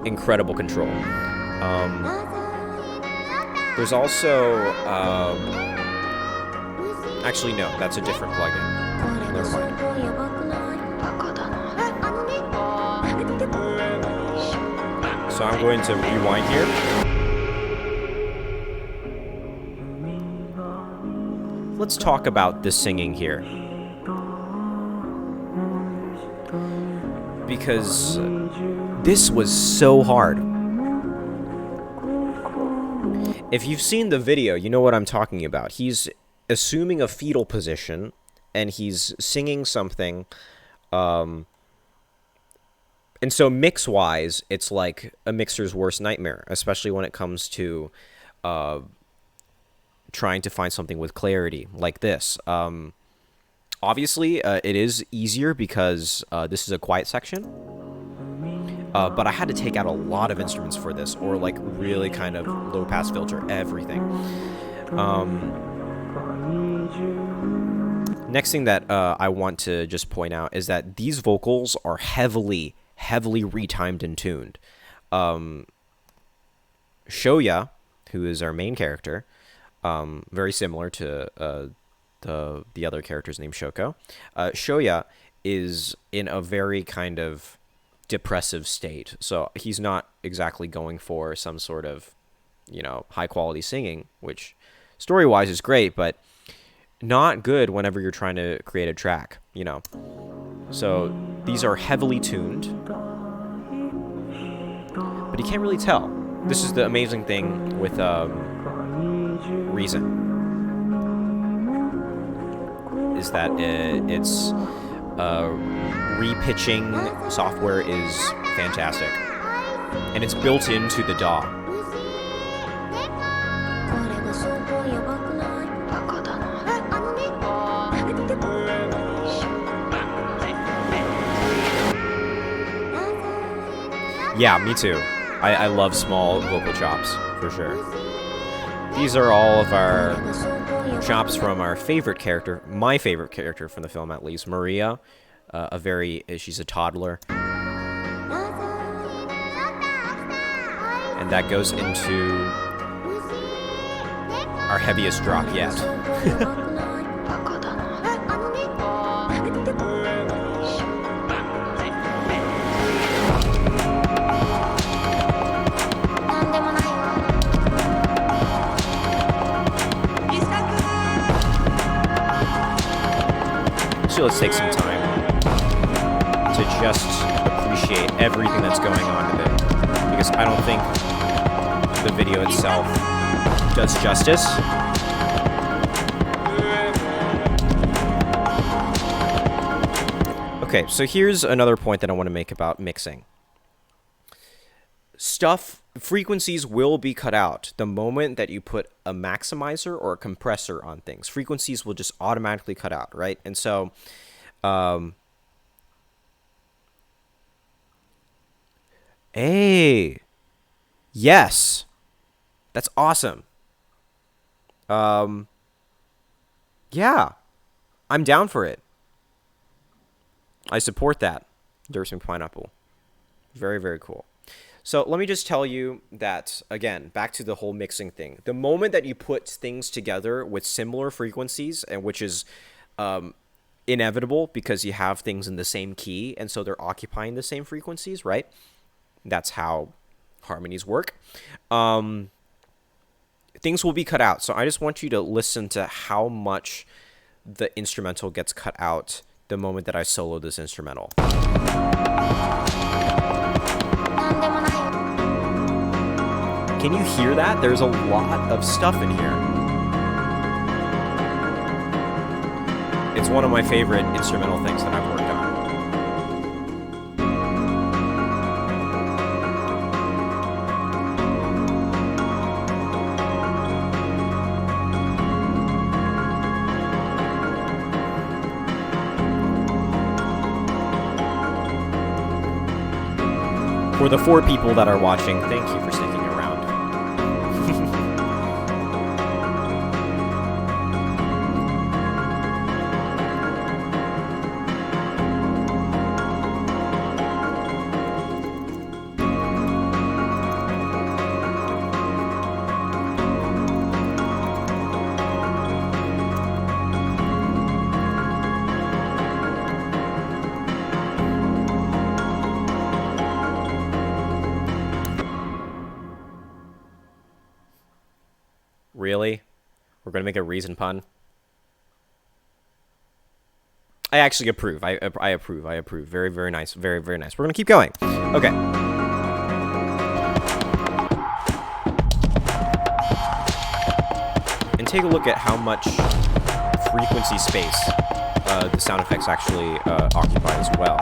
incredible control. There's also actually no, that's a different plugin. Never mind. So I'm going to rewind here. Let's talk about the singing here. Because this was so hard. If you've seen the video, you know what I'm talking about. He's assuming a fetal position, and he's singing something, and so mix-wise, it's like a mixer's worst nightmare, especially when it comes to trying to find something with clarity, like this. Obviously, it is easier because this is a quiet section, but I had to take out a lot of instruments for this, or like really kind of low-pass filter everything. Next thing that I want to just point out is that these vocals are heavily retimed and tuned. Shoya, who is our main character, very similar to the other character's named Shoko. Shoya is in a very kind of depressive state, so he's not exactly going for some sort of, you know, high quality singing, which story-wise is great, but not good whenever you're trying to create a track, you know. So these are heavily tuned, but you can't really tell. This is the amazing thing with Reason, is that its repitching software is fantastic, and it's built into the DAW. Yeah, me too. I love small vocal chops, for sure. These are all of our chops from our favorite character, my favorite character from the film at least, Maria. She's a toddler. And that goes into our heaviest drop yet. actually, let's take some time to just appreciate everything that's going on with it, because I don't think the video itself does justice. Okay, so here's another point that I want to make about mixing. Frequencies will be cut out the moment that you put a maximizer or a compressor on things. Frequencies will just automatically cut out, right? And so, hey, yes, that's awesome. Yeah, I'm down for it. I support that. Nursing Pineapple. Very, very cool. So let me just tell you that, again, back to the whole mixing thing. The moment that you put things together with similar frequencies, and which is inevitable because you have things in the same key, and so they're occupying the same frequencies, right? That's how harmonies work. Things will be cut out. So I just want you to listen to how much the instrumental gets cut out the moment that I solo this instrumental. Can you hear that? There's a lot of stuff in here. It's one of my favorite instrumental things that I've worked on. For the 4 people that are watching, thank you for sticking around. Really? We're going to make a reason pun? I actually approve. I approve. I approve. Very, very nice. Very, very nice. We're going to keep going. Okay. And take a look at how much frequency space the sound effects actually occupy as well.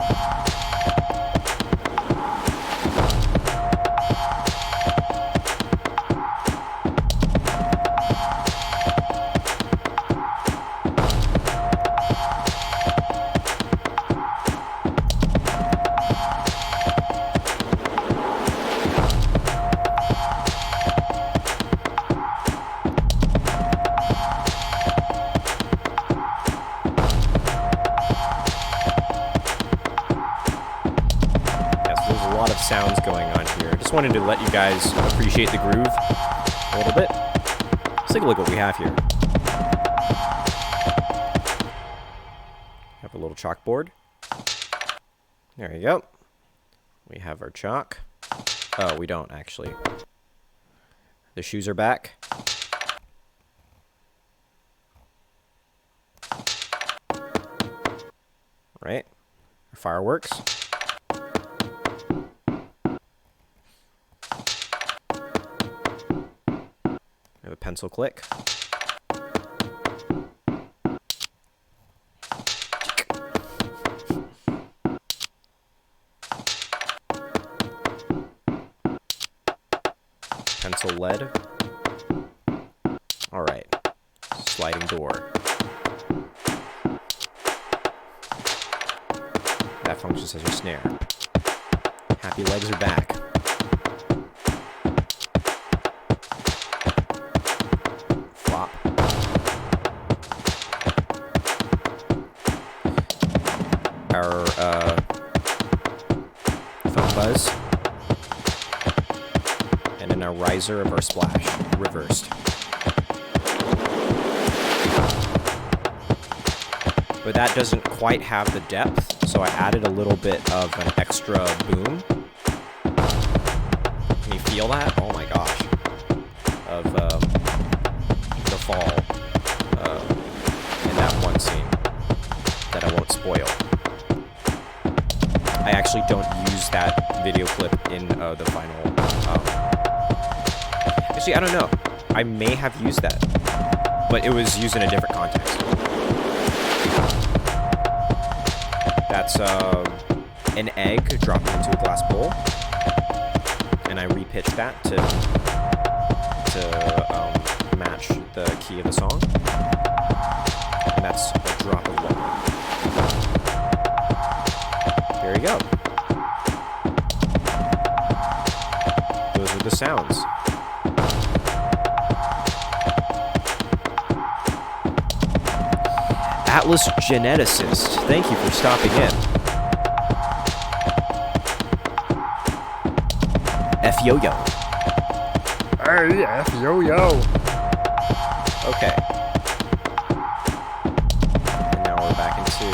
Sounds going on here. Just wanted to let you guys appreciate the groove a little bit. Let's take a look at what we have here. Have a little chalkboard. There you go. We have our chalk. Oh, we don't actually. The shoes are back. Right. Our fireworks. We have a pencil click. Pencil lead. All right. Sliding door. That functions as your snare. Happy legs are back. Our phone buzz, and then our riser of our splash reversed. But that doesn't quite have the depth, so I added a little bit of an extra boom. Can you feel that? Oh my gosh. Of the fall in that one scene that I won't spoil. I actually don't use that video clip in the final. Actually, I don't know. I may have used that, but it was used in a different context. That's an egg dropping into a glass bowl, and I repitched that to match the key of the song, and that's a drop of water. There you go. Those are the sounds. Atlas Geneticist, thank you for stopping in. F-yo-yo. Hey, F-yo-yo. Okay. And now we're back into...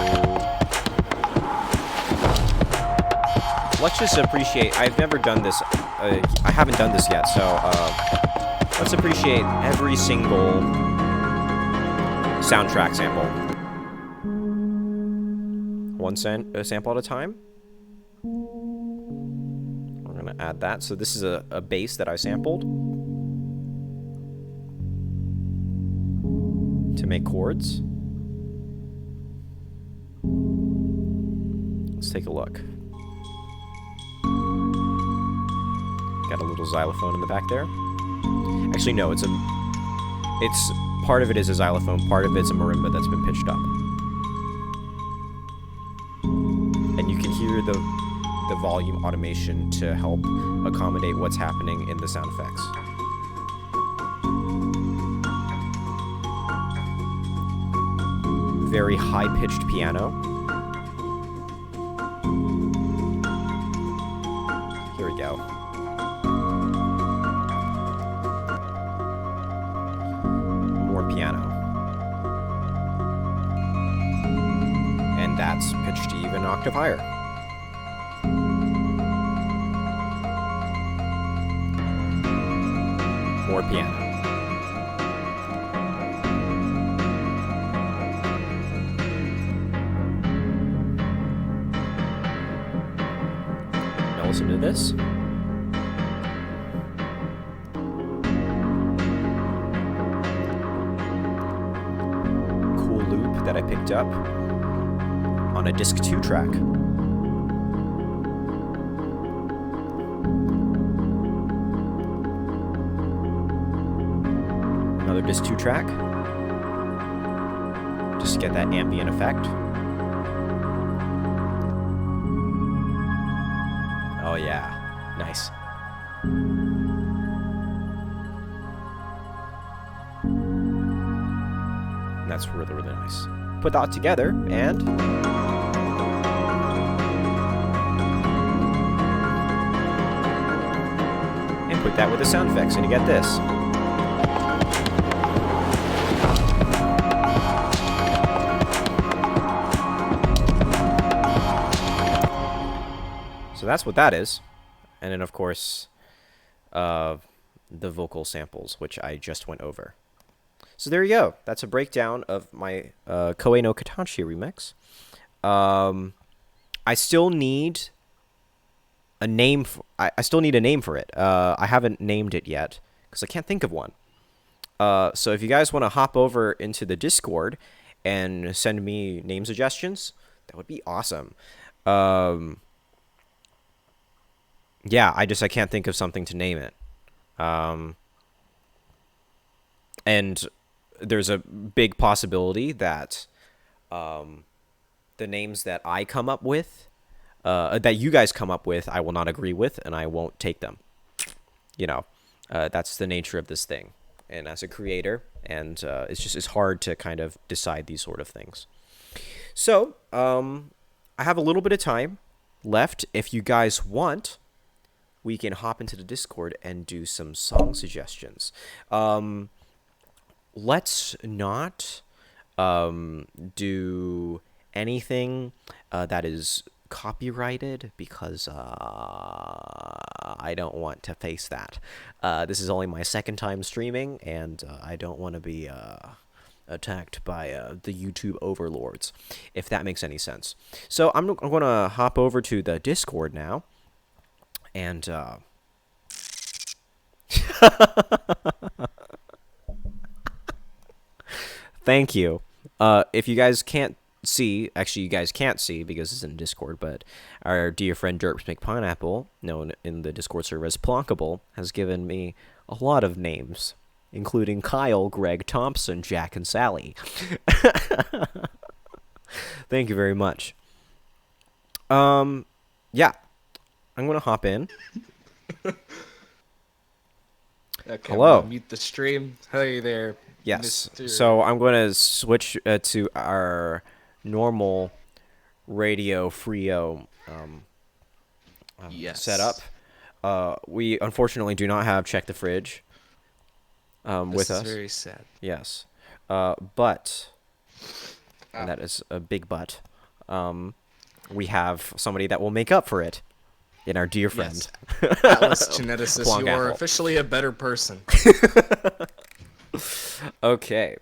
Let's just appreciate... I've never done this. I haven't done this yet, so let's appreciate every single soundtrack sample. One sample at a time. We're gonna add that. So this is a bass that I sampled to make chords. Let's take a look. Got a little xylophone in the back there. Actually, no, it's part of it is a xylophone, part of it's a marimba that's been pitched up. And you can hear the volume automation to help accommodate what's happening in the sound effects. Very high-pitched piano. Here we go. More piano. And that's pitched even an octave higher. More piano. Now listen to this. Cool loop that I picked up on a disc 2 track. Another disc 2 track. Just to get that ambient effect. Oh yeah, nice. And that's really, really nice. Put that together and put that with the sound effects, and you get this. So that's what that is. And then, of course, the vocal samples, which I just went over. So there you go. That's a breakdown of my Koe no Katanshi remix. I still need a name. I still need a name for it. I haven't named it yet because I can't think of one. So if you guys want to hop over into the Discord and send me name suggestions, that would be awesome. Yeah, I can't think of something to name it. And there's a big possibility that the names that I come up with, that you guys come up with, I will not agree with, and I won't take them. You know, that's the nature of this thing. And as a creator, and it's hard to kind of decide these sort of things. So, I have a little bit of time left. If you guys want, we can hop into the Discord and do some song suggestions. Let's not do anything that is copyrighted because I don't want to face that. This is only my second time streaming, and I don't want to be attacked by the YouTube overlords, if that makes any sense. So I'm going to hop over to the Discord now, and thank you. If you guys can't see, actually you guys can't see because it's in Discord, but our dear friend Derps McPineapple, known in the Discord server as Plonkable, has given me a lot of names, including Kyle, Greg, Thompson, Jack, and Sally. Thank you very much. Yeah, I'm gonna hop in. Okay, Hello. Mute the stream. Hey there. Yes. Mr. So I'm going to switch to our normal radio Fryo Yes. setup. We unfortunately do not have Check the Fridge with This us. is very sad. Yes. But, and that is a big but, we have somebody that will make up for it in our dear friend. Yes. Atlas Geneticist, Plonk you are Apple. officially a better person. Okay.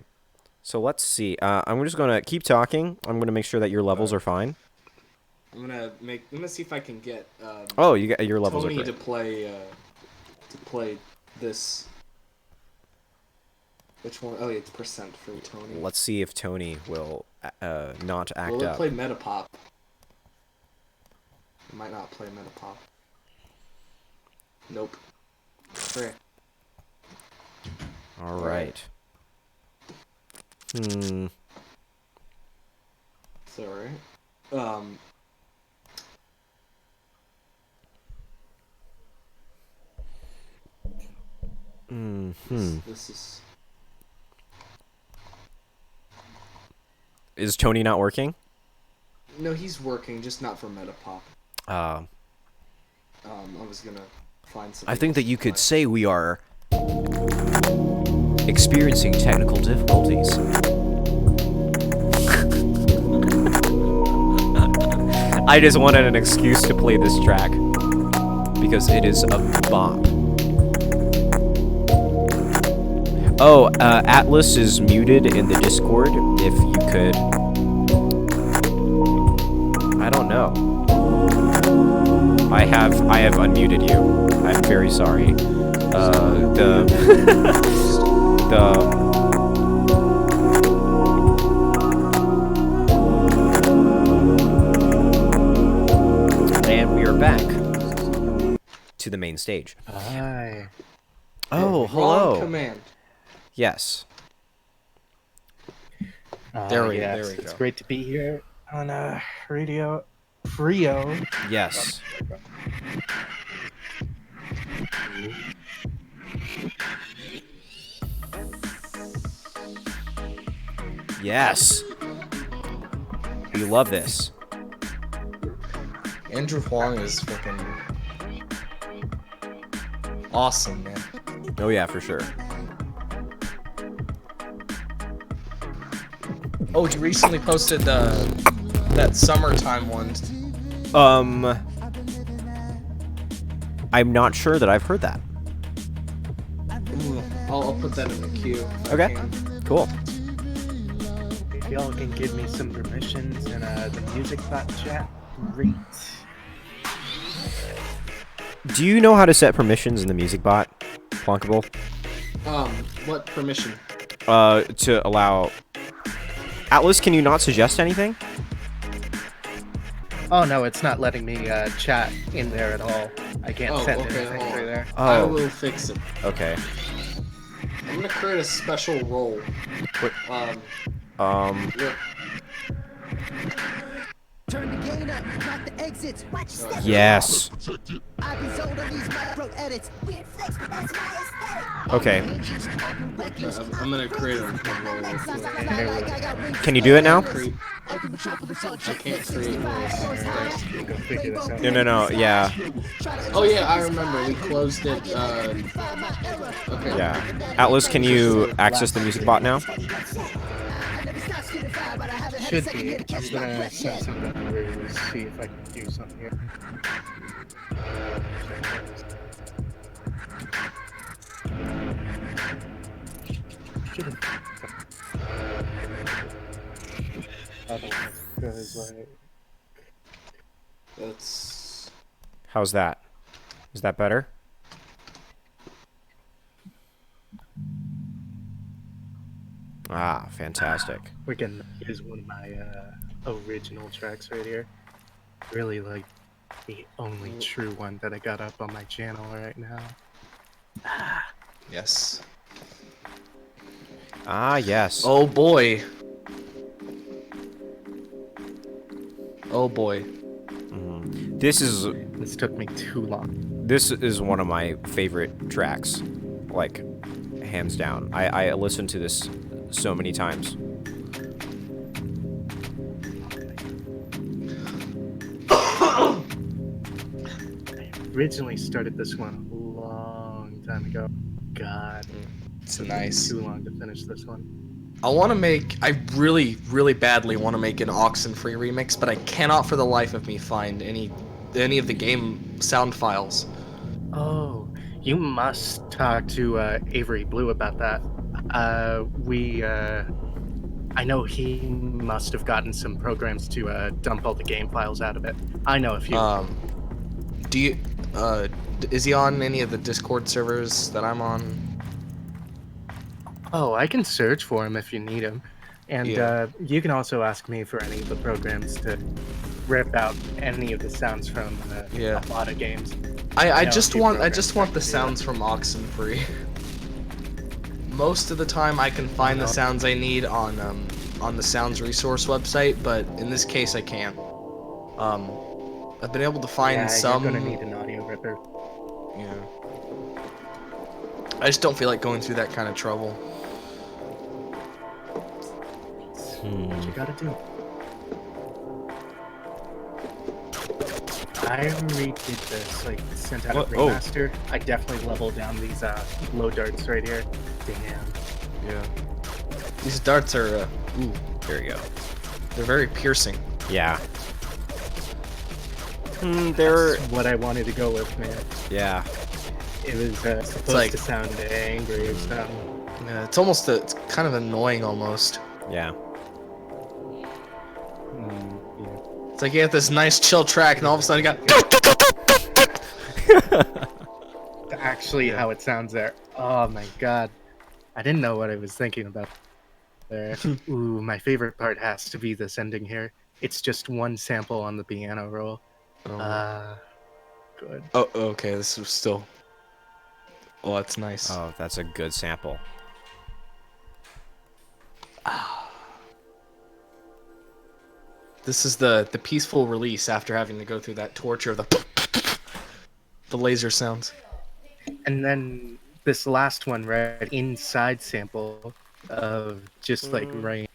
So let's see. I'm just going to keep talking. I'm going to make sure that your levels are fine. I'm gonna see if I can get Oh, you got your levels Tony are to great. play this. Which one? Oh, yeah, it's percent for Tony. Let's see if Tony will not act Will it up. play Metapop? It might not play Metapop. Nope. Frick. All right. Hmm. It's alright. Hmm. This is. Is Tony not working? No, he's working, just not for Metapop. Uh, I was gonna find something. I think that else you to could play. say we are experiencing technical difficulties. I just wanted an excuse to play this track because it is a bop. Oh, Atlas is muted in the Discord. If you could, I don't know. I have unmuted you. I'm very sorry. And we are back to the main stage. Hi. Oh, Wrong hello. command. Yes. There we yes, go. It's great to be here on Radio Fryo. Yes. Yes. We love this. Andrew Huang is freaking awesome, man. Oh yeah, for sure. Oh, he recently posted that summertime one. I'm not sure that I've heard that. Ooh, I'll put that in the queue. if I Okay. can. Cool. If y'all can give me some permissions in the music bot chat, great. Do you know how to set permissions in the music bot, Plonkable? What permission? To allow... Atlas, can you not suggest anything? Oh no, it's not letting me chat in there at all. I can't Oh, send okay, anything hold through on. there. I Oh, will fix it. okay. I'm gonna create a special role. Wait. Yeah. Turn the gain up, not the exits. Watch your step. Yes. I've been sold on these micro edits. Weird flex, but that's my aesthetic. Okay. I'm gonna create a role real quick. Can you do it now? I can't create roles. Go figure this out. No. Yeah. Oh yeah, I remember. We closed it. Okay. Yeah. Atlas, can you access the music bot now? Should be. I'm gonna send something through, see if I can do something here. Should've- otherwise, because like That's How's that? Is that better? Ah, fantastic. freaking is one of my original tracks right here. Really like the only true one that I got up on my channel right now. yes. Ah, yes. Oh boy. Oh boy. This is This took me too long. one of my favorite tracks, like hands down. I listened to this so many times. Originally started this one a long time ago. God, It's took nice. me too long to finish this one. I really, really badly want to make an Oxenfree remix, but I cannot for the life of me find any of the game sound files. Oh, you must talk to Avery Blue about that. I know he must have gotten some programs to dump all the game files out of it. I know a few. Do you, is he on any of the Discord servers that I'm on? Oh, I can search for him if you need him. And Yeah. you can also ask me for any of the programs to rip out any of the sounds from Yeah. a lot of games. I know a just few want programs the that can do sounds from Oxenfree. Most of the time I can find the sounds I need on the sounds resource website, but in this case I can't. I've been able to find Yeah, some. you're gonna need an audio ripper. Yeah. I just don't feel like going through that kind of trouble. What you gotta do. I redid this, like sent out a What? Oh. remaster. I definitely leveled down these low darts right here. Damn. Yeah. These darts are ooh, There you go. they're very piercing. Yeah. They're That's what I wanted to go with, man. yeah. It was supposed like- to sound angry or something. Yeah, it's kind of annoying almost. Yeah. Yeah. It's like you have this nice chill track and all of a sudden you got Actually, how it sounds there. Oh my god. I didn't know what I was thinking about there. Ooh, my favorite part has to be this ending here. It's just one sample on the piano roll. Good. Oh, okay, this is still. Oh, that's nice. Oh, that's a good sample. This is the peaceful release after having to go through that torture of the laser sounds. And then this last one, right inside sample of just like rain.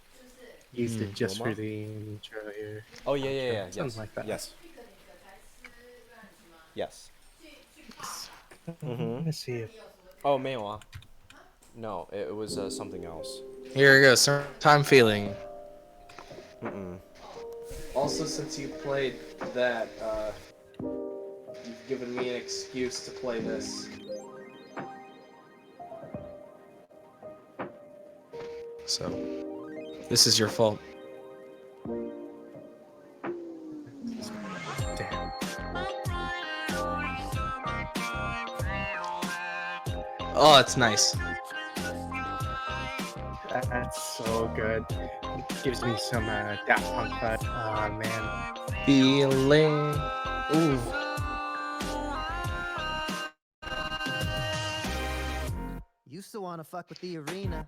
Used it just for the intro here. Oh yeah. Something like that. Yes. Yes. Let me see if Oh, 没有啊. No, it was something else. Here we go, summertime feeling. Also, since you played that, you've given me an excuse to play this. So, this is your fault. damn. Oh, it's nice. That's so good. Gives me some Daft Punk vibe. Oh man. Feeling. Ooh. Used to wanna fuck with the arena.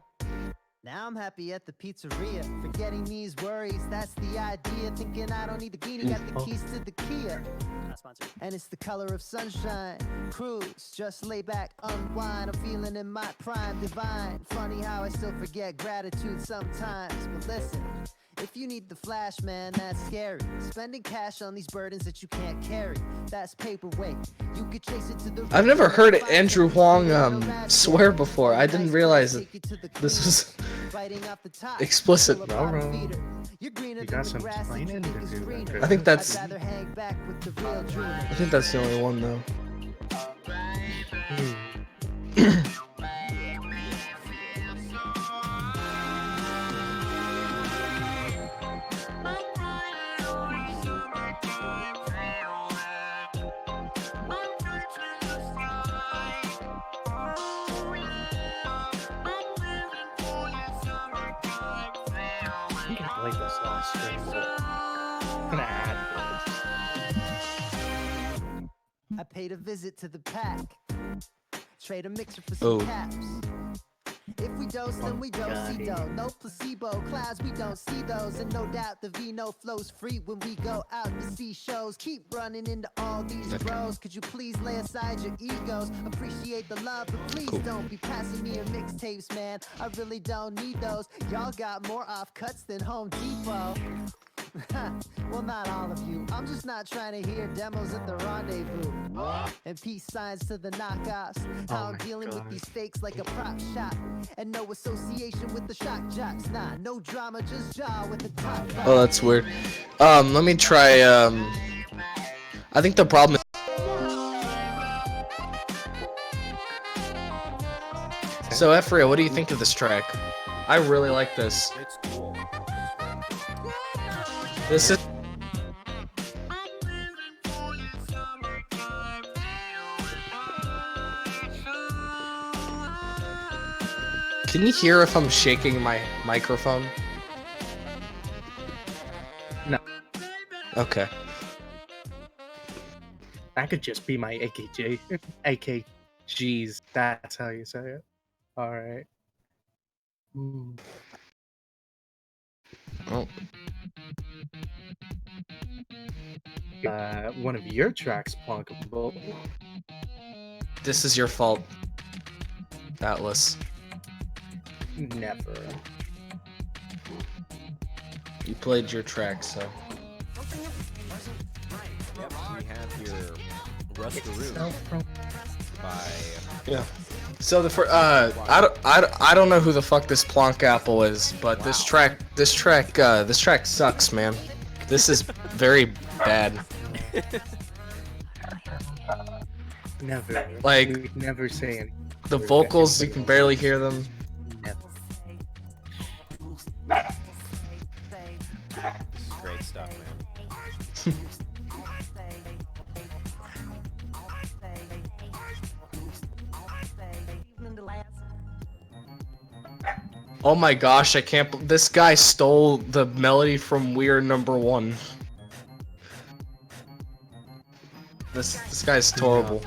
Now I'm happy at the pizzeria. Forgetting these worries, that's the idea. Thinking I don't need the guinea, got the keys to the Kia. Not sponsored. And it's the color of sunshine. Cruise, just lay back, unwind. I'm feeling in my prime, divine. Funny how I still forget gratitude sometimes. But listen, if you need the flash, man, that's scary. Spending cash on these burdens that you can't carry. That's paperweight. You could chase it to the I've never heard Andrew Huang swear before. I didn't realize that this was explicit. You got some explaining to do. I think that's the only one though. like this last string, but I'm gonna add I paid a visit to the pack. Trade a mixer for Oh. some caps. If we dose, then we don't see God. dough. No placebo clouds, we don't see those. And no doubt the vino flows free when we go out to see shows. Keep running into all these bros. Could you please lay aside your egos? Appreciate the love, but please don't be passing me your mixtapes, man. I really don't need those. Y'all got more offcuts than Home Depot. Well, not all of you. I'm just not trying to hear demos at the rendezvous. And peace signs to the knockoffs. How I'm my dealing with God. these fakes like a prop shot. And no association with the shock jocks. Nah, no drama, just jaw with the top. Oh, that's weird. Let me try. I think the problem is. So, Fryo, what do you think of this track? I really like this. It's cool. This is. Can you hear if I'm shaking my microphone? No. Okay. That could just be my AKG. AKGs. That's how you say it. Alright. Oh. One of your tracks, Plunkable. This is your fault, Atlas. Never. You played your track, so. Yep, we have your Rustaroo by Yeah. So I don't know who the fuck this Plonk Apple is, but this track sucks, man. This is very bad. Never. Like, We'd never say anything. The vocals, you can barely hear them. Never. This is great stuff, man. Oh my gosh, I can't. This guy stole the melody from We're Number One. This guy's horrible.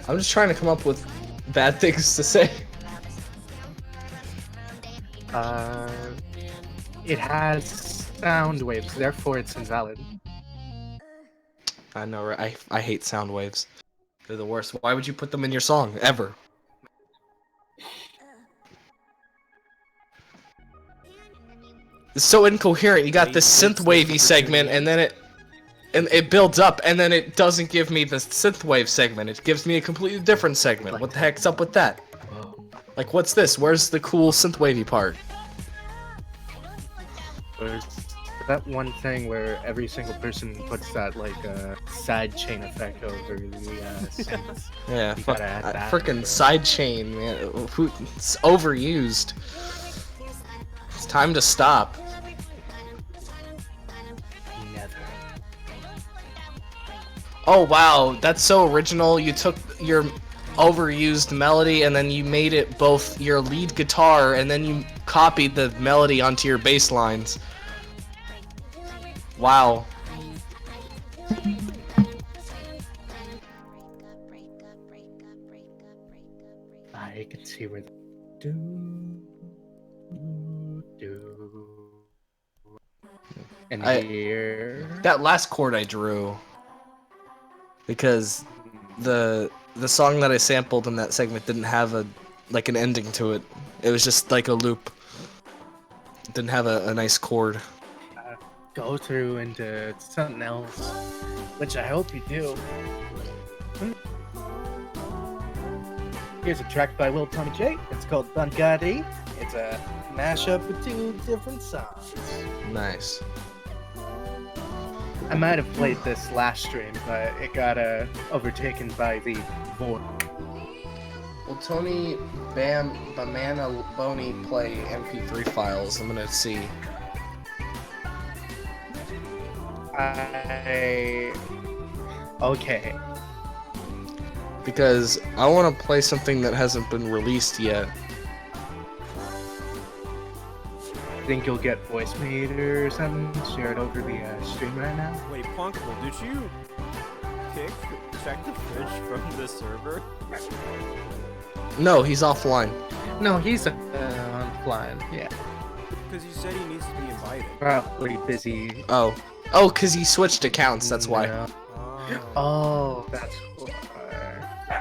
I'm just trying to come up with bad things to say. It has sound waves, therefore it's invalid. I know, right? I hate sound waves. They're the worst. Why would you put them in your song ever? It's so incoherent. You got this synth wavy segment, and then it builds up, and then it doesn't give me the synth wave segment. It gives me a completely different segment. What the heck's up with that? Like, what's this? Where's the cool synth wavy part? There's that one thing where every single person puts that like side chain effect over the synths. Yeah, You gotta add that. freaking sidechain, man. It's overused. It's time to stop. Never. Oh wow, that's so original. You took your overused melody and then you made it both your lead guitar and then you copied the melody onto your bass lines. Wow. I can see where do. And here. That last chord I drew because the song that I sampled in that segment didn't have an ending to it. It was just like a loop. It didn't have a nice chord. Go through into something else, which I hope you do. Here's a track by Will Tommy J. It's called Bangadi. It's a mashup with two different songs. Nice. I might have played this last stream, but it got overtaken by the void. Will Tony Bamana Boney play MP3 files? I'm gonna see. Okay. because I want to play something that hasn't been released yet. Think you'll get voice meter or something shared over the stream right now? Wait, Punkable, did you check the fridge from the server? No, he's offline. No, he's offline. Yeah, Because you said he needs to be invited. probably busy. Oh, because he switched accounts. That's why. Yeah. Oh. Oh, that's why.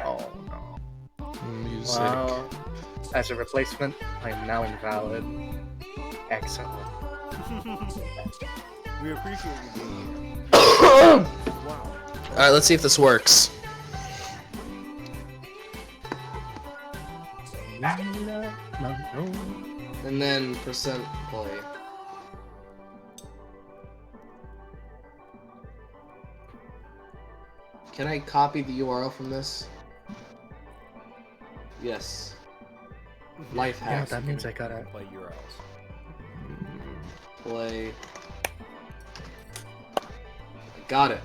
Oh no. Music. Well, as a replacement, I am now invalid. Excellent. We appreciate you being here. Wow. All right, let's see if this works. And then percent play. Can I copy the URL from this? Yes. Life Yeah, hack. that means I gotta. Play URLs. Play. Got it.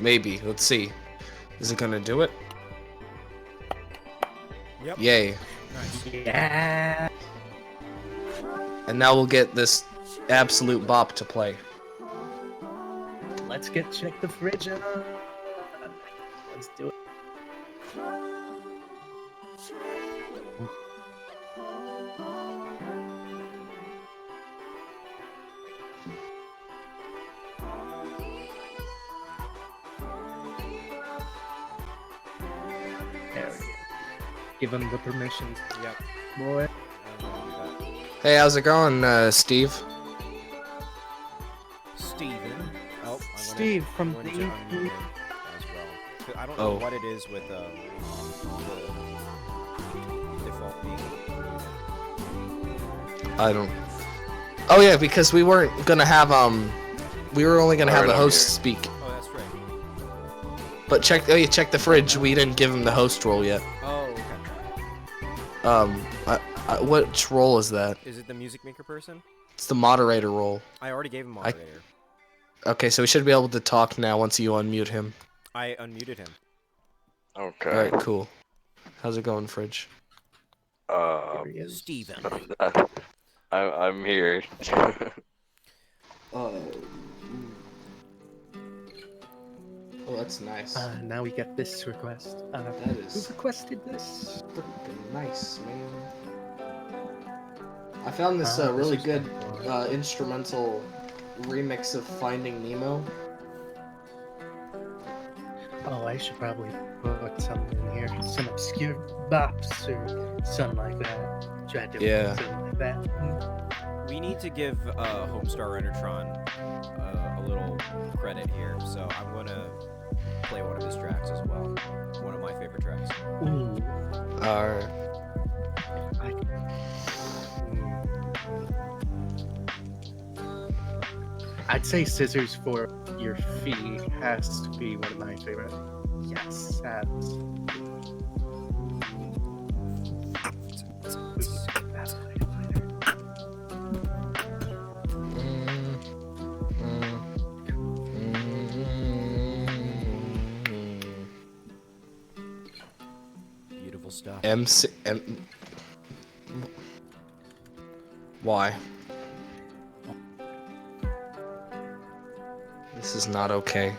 Maybe. Let's see. Is it gonna do it? Yep. Yay. Nice. Yeah. And now we'll get this absolute bop to play. Let's check the fridge out. Let's do it. There we go. Give him the permissions. Yep. Boy. I'm gonna do that. Hey, how's it going, Steve? Steven. Oh, Steve from I'm going the- to unmute him as well. 'Cause I don't know Oh. what it is with the default being. I don't. Oh yeah, because we weren't gonna have we were only gonna have the Alright, I'm host here. speak. Oh, that's right. But check the fridge. We didn't give him the host role yet. Oh, okay. Which role is that? Is it the music maker person? It's the moderator role. I already gave him moderator. Okay, so we should be able to talk now once you unmute him. I unmuted him. Okay. All right, cool. How's it going, fridge? There he is. Steven. I'm here. Oh, that's nice. Now we get this request. That Who is requested this? freaking nice, man. I found this This really is good fun. instrumental remix of Finding Nemo. Oh, I should probably put something in here. Some obscure bops or something like that. Try to do Yeah. something like that. We need to give Homestar Rendertron a little credit here, so I'm gonna play one of his tracks as well. One of my favorite tracks. Ooh. I'd say Scissors for Your Feet has to be one of my favorite. Yes, that's. We can get that later. Beautiful stuff. MC. Why? This is not okay.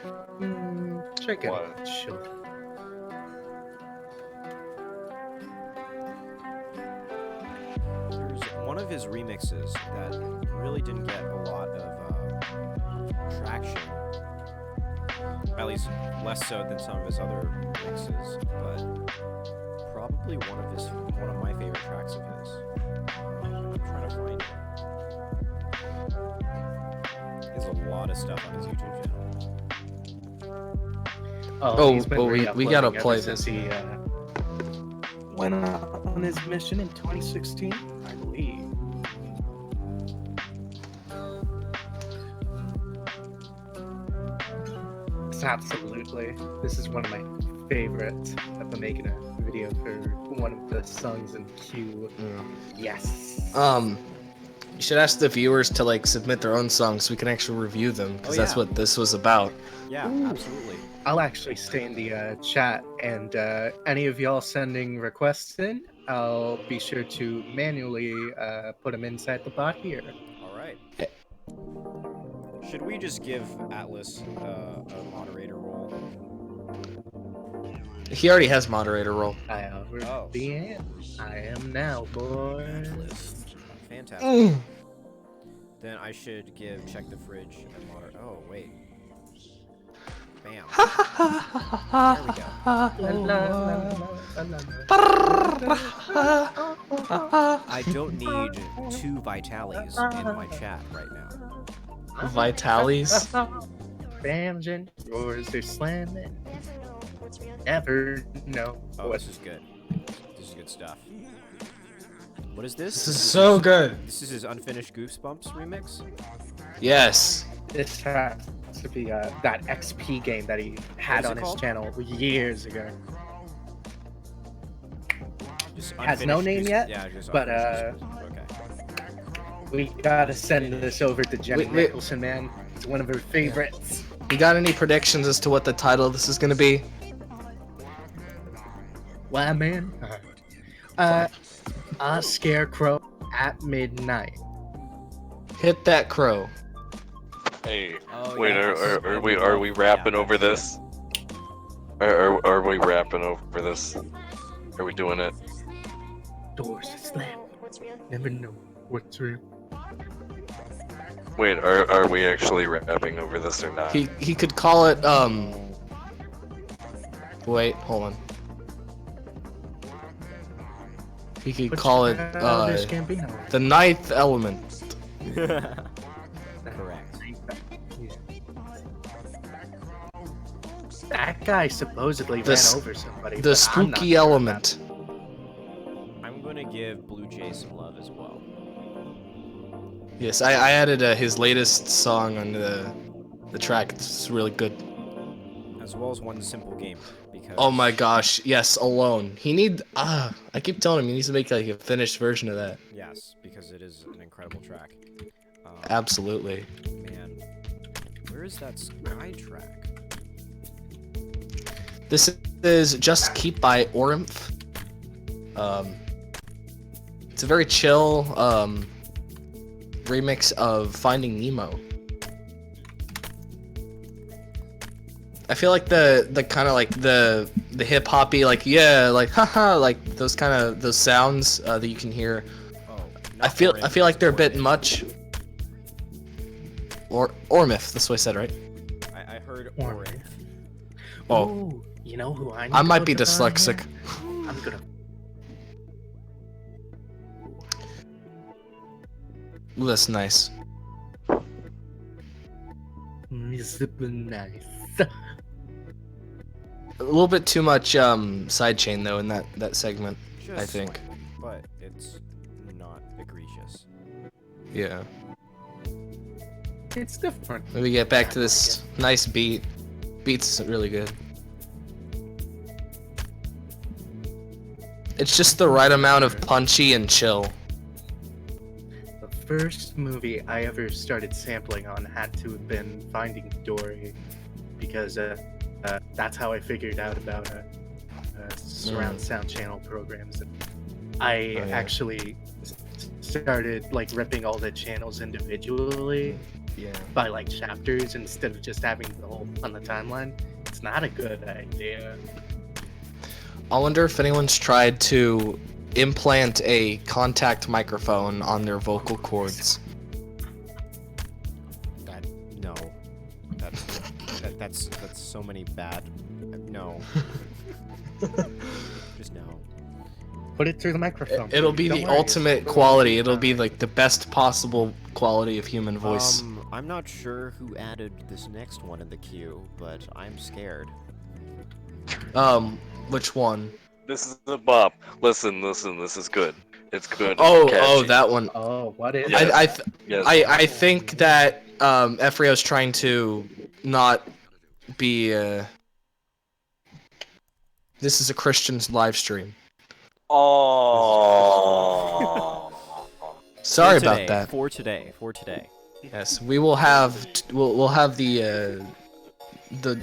Check it What? out. Chill. There's one of his remixes that really didn't get a lot of traction. At least less so than some of his other mixes, but probably one of my favorite tracks of his. I'm trying to find it. He has a lot of stuff on his YouTube channel. Oh, he's been well, we gotta re-uploading play ever since he went on his mission in 2016, I believe. Yes, absolutely. This is one of my favorites. I've been making a video for one of the songs in Q. Yes. You should ask the viewers to like submit their own songs so we can actually review them, because that's what this was about. Yeah, absolutely. I'll actually stay in the chat, and any of y'all sending requests in, I'll be sure to manually put them inside the bot here. All right. Should we just give Atlas a moderator role? He already has moderator role. I already am. I am now, boys. Atlas. Fantastic. Then I should give check the fridge and moderator. Oh wait. Bam. There we go. I don't need 2 Vitalis in my chat right now. Vitalis. Bams and roars are slamming. Never know. Oh, this is good. This is good stuff. What is this? This is so good. This is his Unfinished Goosebumps remix? Yes. This has to be that XP game that he had on his channel years ago. Just Has no name yet, Yeah, just but okay. we gotta send this over to Jenny Nicholson, man. It's one of her favorites. You got any predictions as to what the title of this is gonna be? Why, man? A scarecrow at midnight. Hit that crow. Hey, Oh, wait, yeah, are we rapping over this? Are we rapping over this? Are we doing it? Doors slam. Never know what's real. Wait, are we actually rapping over this or not? He could call it Wait, hold on. He could call it the ninth element. Correct. That guy supposedly ran over somebody. The but I'm not spooky sure about element. I'm gonna give Blue Jay some love as well. Yes, I added his latest song on the track. It's really good. As well as One Simple Game. Because Oh my gosh, yes, Alone. I keep telling him he needs to make like a finished version of that. Yes, because it is an incredible track. Absolutely. Man, where is that Sky track? This is Just Keep by Orimph. It's a very chill remix of Finding Nemo. I feel like the kind of like the hip hoppy like haha like those sounds that you can hear. Oh, I feel like they're a bit much. Ormith, that's what I said, right? I heard Ormith. Oh, Ooh, you know who I might be dyslexic. I'm gonna. Ooh, that's nice. Nice. A little bit too much sidechain though in that segment, Just I think. slightly, but it's not egregious. Yeah. It's different. Let me get back to this nice beat. Beat's really good. It's just the right amount of punchy and chill. The first movie I ever started sampling on had to have been Finding Dory, because that's how I figured out about surround sound channel programs. And I actually started like ripping all the channels individually by like chapters instead of just having the whole on the timeline. It's not a good idea. I wonder if anyone's tried to implant a contact microphone on their vocal cords. No. That's so many bad. No. Just no. Put it through the microphone. It'll be Don't the worry. ultimate quality. It'll be like the best possible quality of human voice. I'm not sure who added this next one in the queue, but I'm scared. Which one? This is the bop. Listen, this is good. It's good. Oh, Catchy. that one. Oh, what is Yes. it? Yes. I think that Fryo's trying to not be this is a Christian's live stream. Oh. Sorry For today, about that. For today. Yes, we will have we'll have the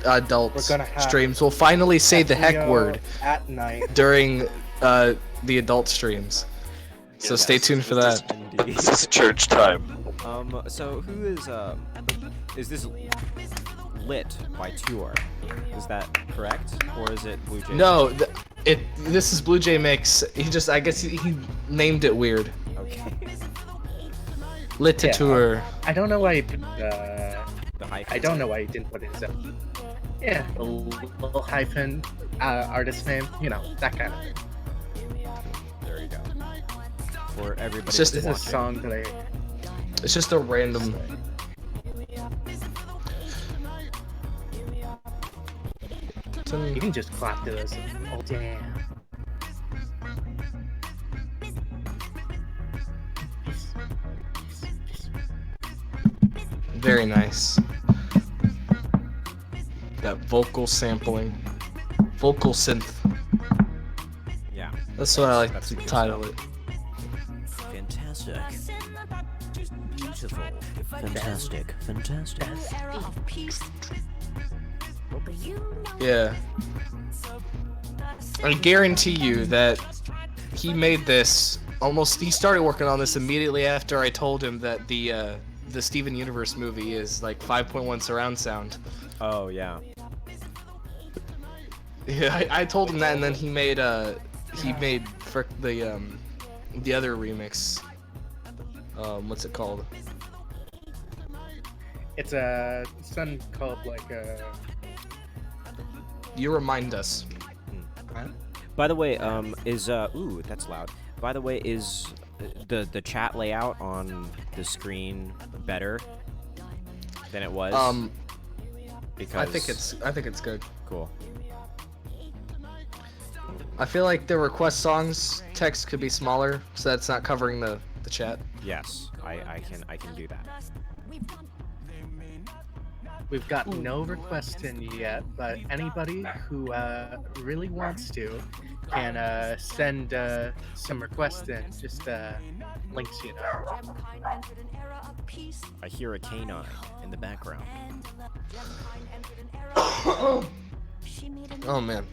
adult We're gonna have streams. We'll finally say the heck Fryo word at night. during the adult streams. So stay tuned for that. Indeed. This is church time. So who is this lit by Tuar? Is that correct, or is it Blue Jay? No, this is Blue Jay Mix. I guess he named it weird. Okay. Literature. I don't know why he put The hyphen. I don't know why he didn't put his yeah, the little hyphen artist name, you know, that kind of thing. There you go. For everybody. It's just This is a watching. song that I It's just a random. you can just clap to this. Oh damn. Very nice. That vocal sampling. Vocal synth. Yeah. That's what I like That's to good title it. Fantastic. Beautiful. Fantastic. Fantastic. Yeah. I guarantee you that he made this he started working on this immediately after I told him that the Steven Universe movie is like 5.1 surround sound. Oh yeah. Yeah, I told him that, and then he made for the other remix. What's it called? It's a something called like You remind us. By the way, ooh, that's loud. By the way, is the chat layout on the screen better than it was? Because I think it's good. cool. I feel like the request songs text could be smaller, so that's not covering the chat. Yes, I can do that. we've got no requests in yet, but anybody who really wants to can send some requests in. Just links, you know. I hear a canine in the background. Oh man.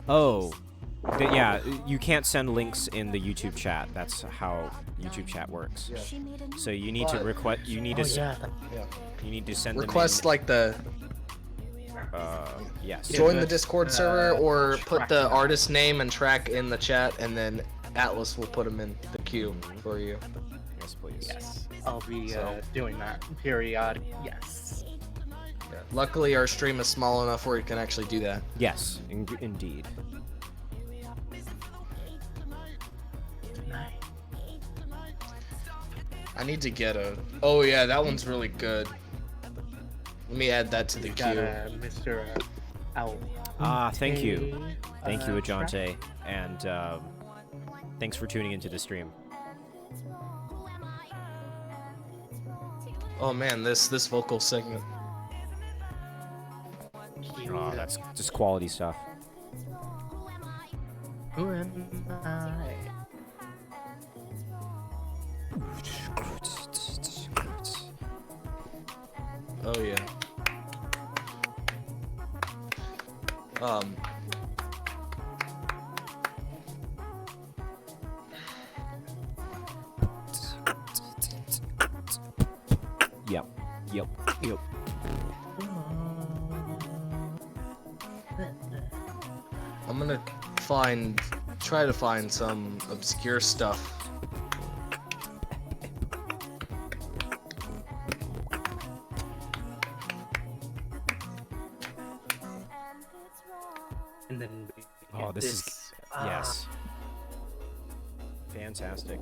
Oh, yeah, you can't send links in the YouTube chat. That's how YouTube chat works. So you need to request. You need to. You need to send Request them like the in. Yes. join the Discord server or put the artist name and track in the chat, and then Atlas will put them in the queue for you. Yes, please. Yes, I'll be So- doing that periodic. Yes. Yeah. Luckily, our stream is small enough where you can actually do that. Yes, indeed. I need to get a. Oh yeah, that one's really good. Let me add that to the We got queue. Mr. Owl. Thank you. Thank you, Ajante, and thanks for tuning into the stream. Oh man, this vocal segment. Oh, that's just quality stuff. Who am I? Oh yeah. Yep. I'm gonna try to find some obscure stuff. And then we Oh, get this is yes. Fantastic.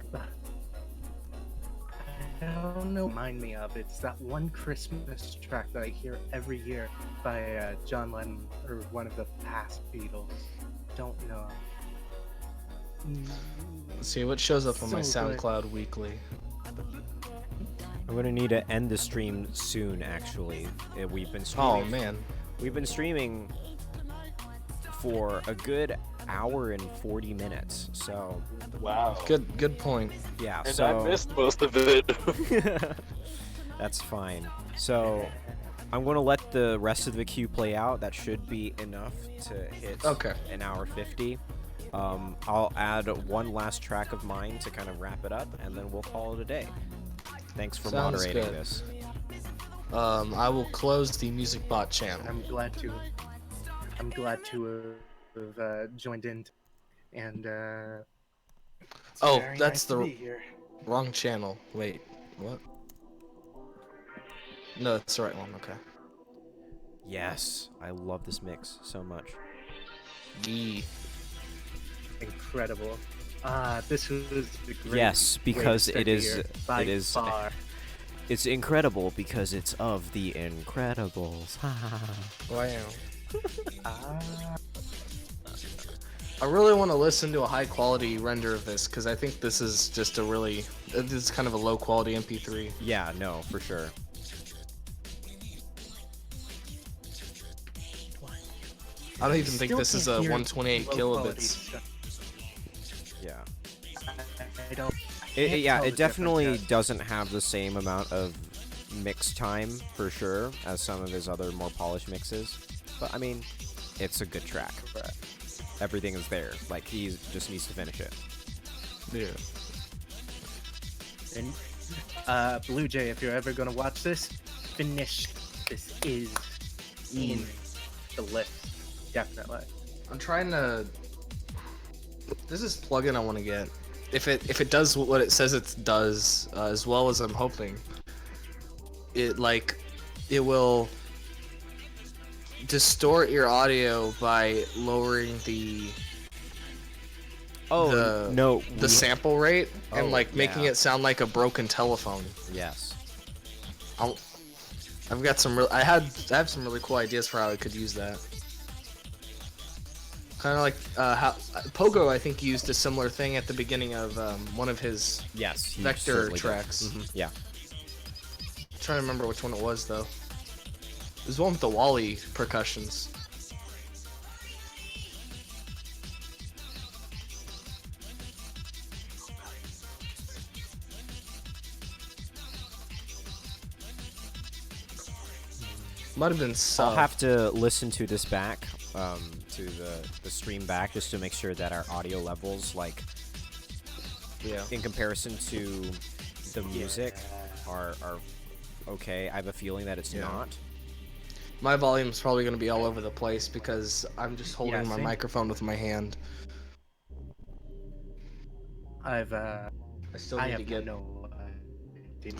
I don't know. Remind me of it's that one Christmas track that I hear every year by John Lennon or one of the past Beatles. Don't know. Let's see what shows up on my So good. SoundCloud weekly. I'm gonna need to end the stream soon. Actually, we've been streaming. Oh man. We've been streaming for a good hour and 40 minutes. So Wow. Good point. yeah, And so I missed most of it. that's fine. So I'm going to let the rest of the queue play out. That should be enough to hit an hour 50. I'll add one last track of mine to kind of wrap it up, and then we'll call it a day. Thanks for Sounds moderating good. this. I will close the music bot channel. I'm glad to have joined in, and it's Oh, very that's nice to the be here. wrong channel. Wait, what? No, that's the right one. Okay. Yes, I love this mix so much. Yee. Incredible. This was the great Yes, because it is. by It is. far. It's incredible because it's of the Incredibles. Wow. I really want to listen to a high quality render of this because I think this is just this is kind of a low quality MP3. Yeah, no, for sure. I don't even think Still this is a can't hear 128 low-quality kilobits. stuff. Yeah. I don't. Yeah, tell it the definitely difference yet. doesn't have the same amount of mix time for sure as some of his other more polished mixes. But I mean, it's a good track. Everything is there. Like he just needs to finish it. Yeah. And Blue Jay, if you're ever gonna watch this, finish. This is in the list, definitely. I'm trying to. There's this plugin I want to get. If it does what it says it does, as well as I'm hoping, it will distort your audio by lowering the sample rate and making it sound like a broken telephone. Yes. I've got some I have some really cool ideas for how I could use that. Kind of like how Pogo, I think, used a similar thing at the beginning of one of his Vector tracks. Yeah. I'm trying to remember which one it was though. It was one with the Wally percussions. Might have been I'll have to listen to this back, to the stream back, just to make sure that our audio levels, like, in comparison to the music, are okay. I have a feeling that it's not. My volume's probably going to be all over the place because I'm just holding my same. microphone with my hand. I still need to get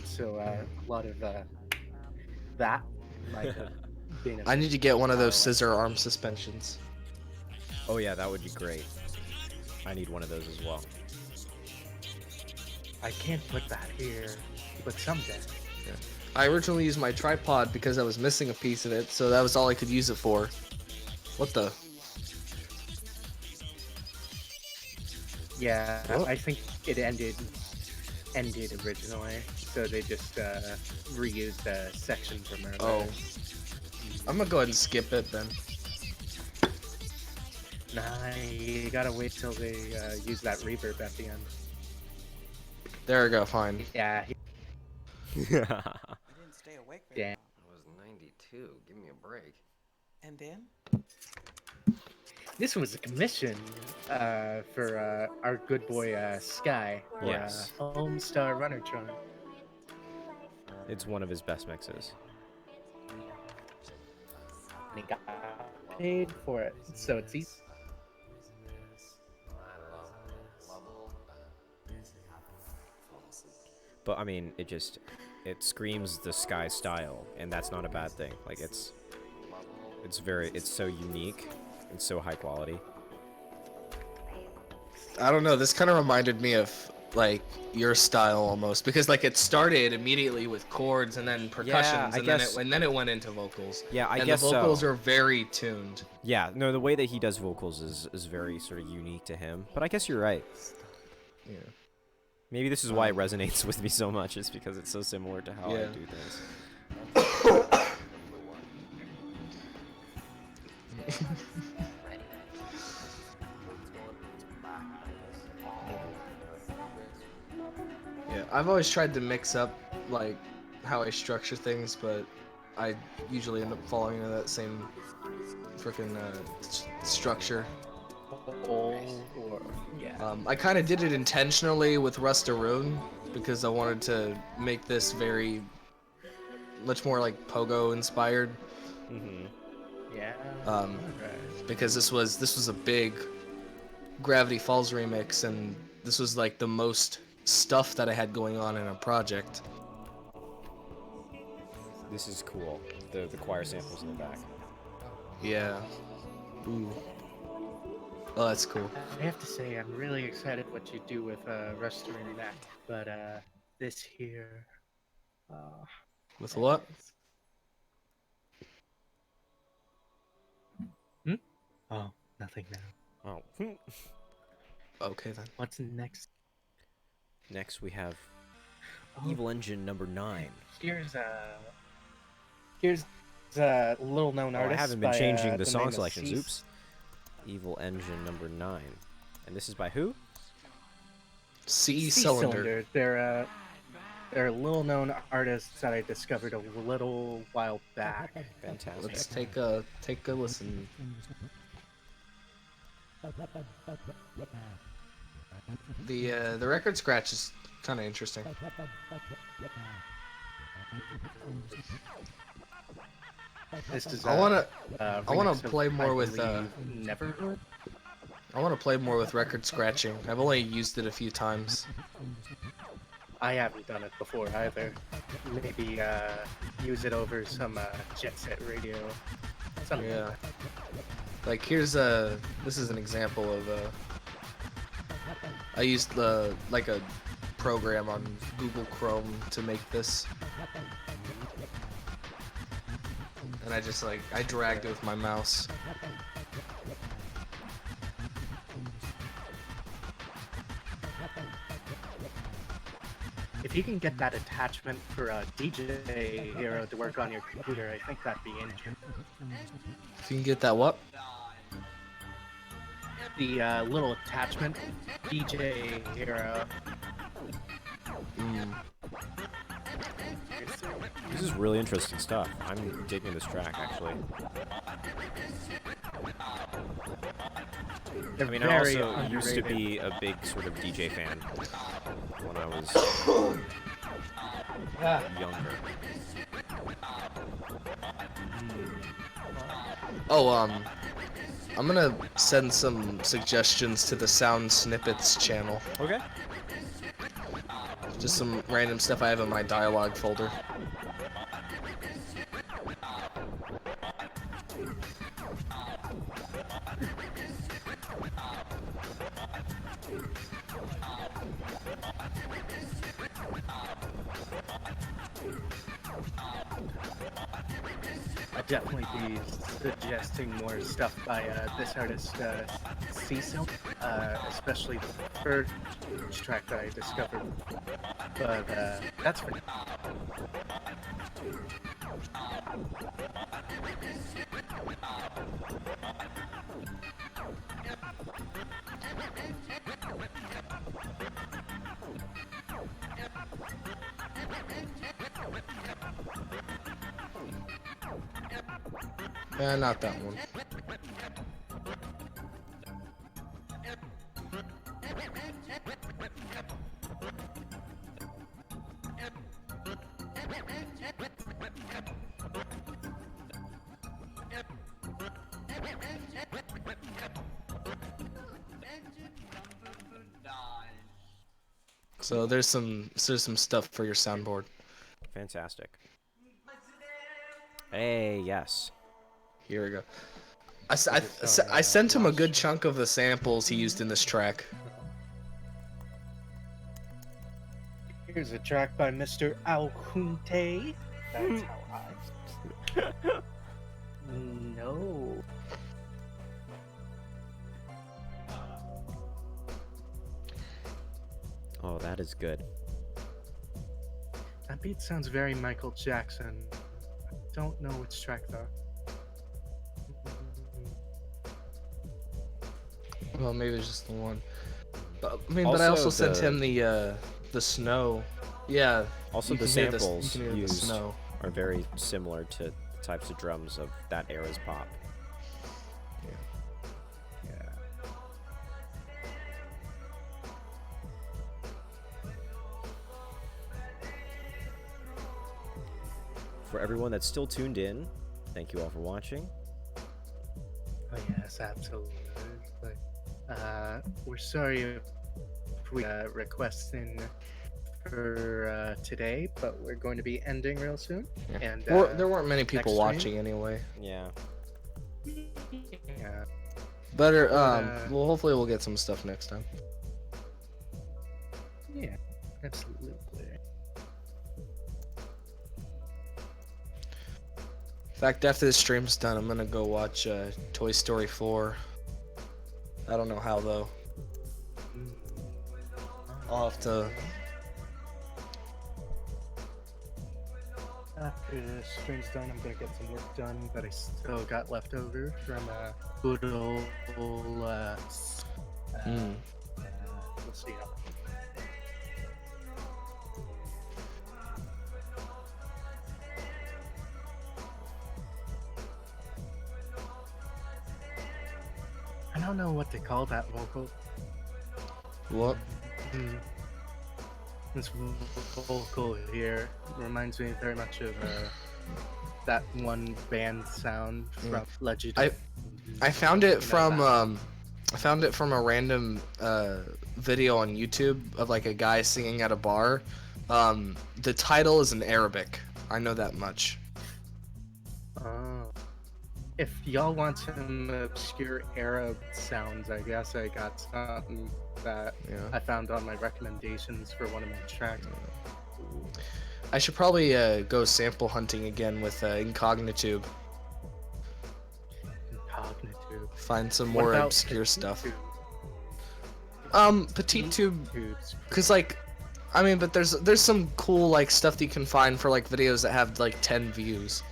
so a lot of that might have been. I need to get one of those scissor arm suspensions. Oh yeah, that would be great. I need one of those as well. I can't put that here, but someday. Yeah. I originally used my tripod because I was missing a piece of it, so that was all I could use it for. What the? Yeah, I think it ended originally, so they just reused a section from earlier. Oh. I'm gonna go ahead and skip it then. Nah, you gotta wait till they use that reverb at the end. There we go, fine. Yeah. I didn't stay awake very Yeah. long. It was 92. Give me a break. And then? This was a commission for our good boy Sky. For, Yes. Homestar Runnertron. It's one of his best mixes. And he got paid for it, so it's easy. But I mean, it screams the Sky style, and that's not a bad thing. Like it's so unique and so high quality. I don't know, this kind of reminded me of like your style almost, because like it started immediately with chords and then percussions, and then it went into vocals. Yeah, I and guess the vocals so. are very tuned. Yeah, no, the way that he does vocals is very sort of unique to him. But I guess you're right. Yeah. Maybe this is why it resonates with me so much, is because it's so similar to how I do things. I've always tried to mix up like how I structure things, but I usually end up falling into that same freaking structure. I kind of did it intentionally with Rustaroon because I wanted to make this very much more like Pogo inspired. Yeah. Because this was a big Gravity Falls remix, and this was like the most stuff that I had going on in a project. This is cool. The choir samples in the back. Yeah. Ooh. Oh, that's cool. I have to say, I'm really excited what you do with Restoring That, but this here. With what? Oh, nothing now. Oh. Okay then. What's next? Next we have Evil Engine number 9. Here's a little known Oh, artist. I haven't been by, changing the name song of selections. C- Oops. Evil Engine number 9. And this is by who? C C Cylinder. They're a little known artists that I discovered a little while back. Fantastic. Let's take a listen. The record scratch is kind of interesting. This is I wanna remix of, play more I with believe, Neverhood. I want to play more with record scratching. I've only used it a few times. I haven't done it before either. Maybe use it over some jet set radio. Something Yeah. like that. Like here's this is an example of I used like a program on Google Chrome to make this. And I just I dragged it with my mouse. If you can get that attachment for a DJ Hero to work on your computer, I think that'd be interesting. If you can get that what? The little attachment, DJ Hero. This is really interesting stuff. I'm digging this track, actually. I mean, I also used to be a big sort of DJ fan when I was younger. Oh, I'm gonna send some suggestions to the Sound Snippets channel. Okay. Just some random stuff I have in my dialogue folder. I'd definitely be suggesting more stuff by this artist, Cecil, especially the first track that I discovered. But that's for now. Not that one. So there's some stuff for your soundboard. Fantastic. Hey, yes. Here we go. I sent him a good chunk of the samples he used in this track. Here's a track by Mr. Alcunte. That's how I... No. Oh, that is good. That beat sounds very Michael Jackson. I don't know which track though. Well, maybe it's just the one. But, I mean, but I also sent him the snow Yeah. Also, you the can hear you samples can hear the used snow. are very similar to the types of drums of that era's pop. Yeah. For everyone that's still tuned in, thank you all for watching. Oh yes, absolutely. We're sorry if we requests in for today, but we're going to be ending real soon. Yeah. And There weren't many people next watching anyway. Yeah. Yeah. Better. Well, hopefully we'll get some stuff next time. Yeah. Absolutely. In fact, after this stream's done, I'm gonna go watch Toy Story 4. I don't know how though. I'll have to. After the stream's done, I'm gonna get some work done that I still got left over from good old. We'll see how. I don't know what to call that vocal. What? This vocal here reminds me very much of that one band sound from Legend. I found it from a random video on YouTube of like a guy singing at a bar. The title is in Arabic. I know that much. Oh. If y'all want some obscure Arab sounds, I guess I got something that I found on my recommendations for one of my tracks. I should probably go sample hunting again with Incognitube. Incognitube. Find some What more about obscure stuff. Petite Petite Tube, cause like, I mean, but there's some cool like stuff that you can find for like videos that have like 10 views.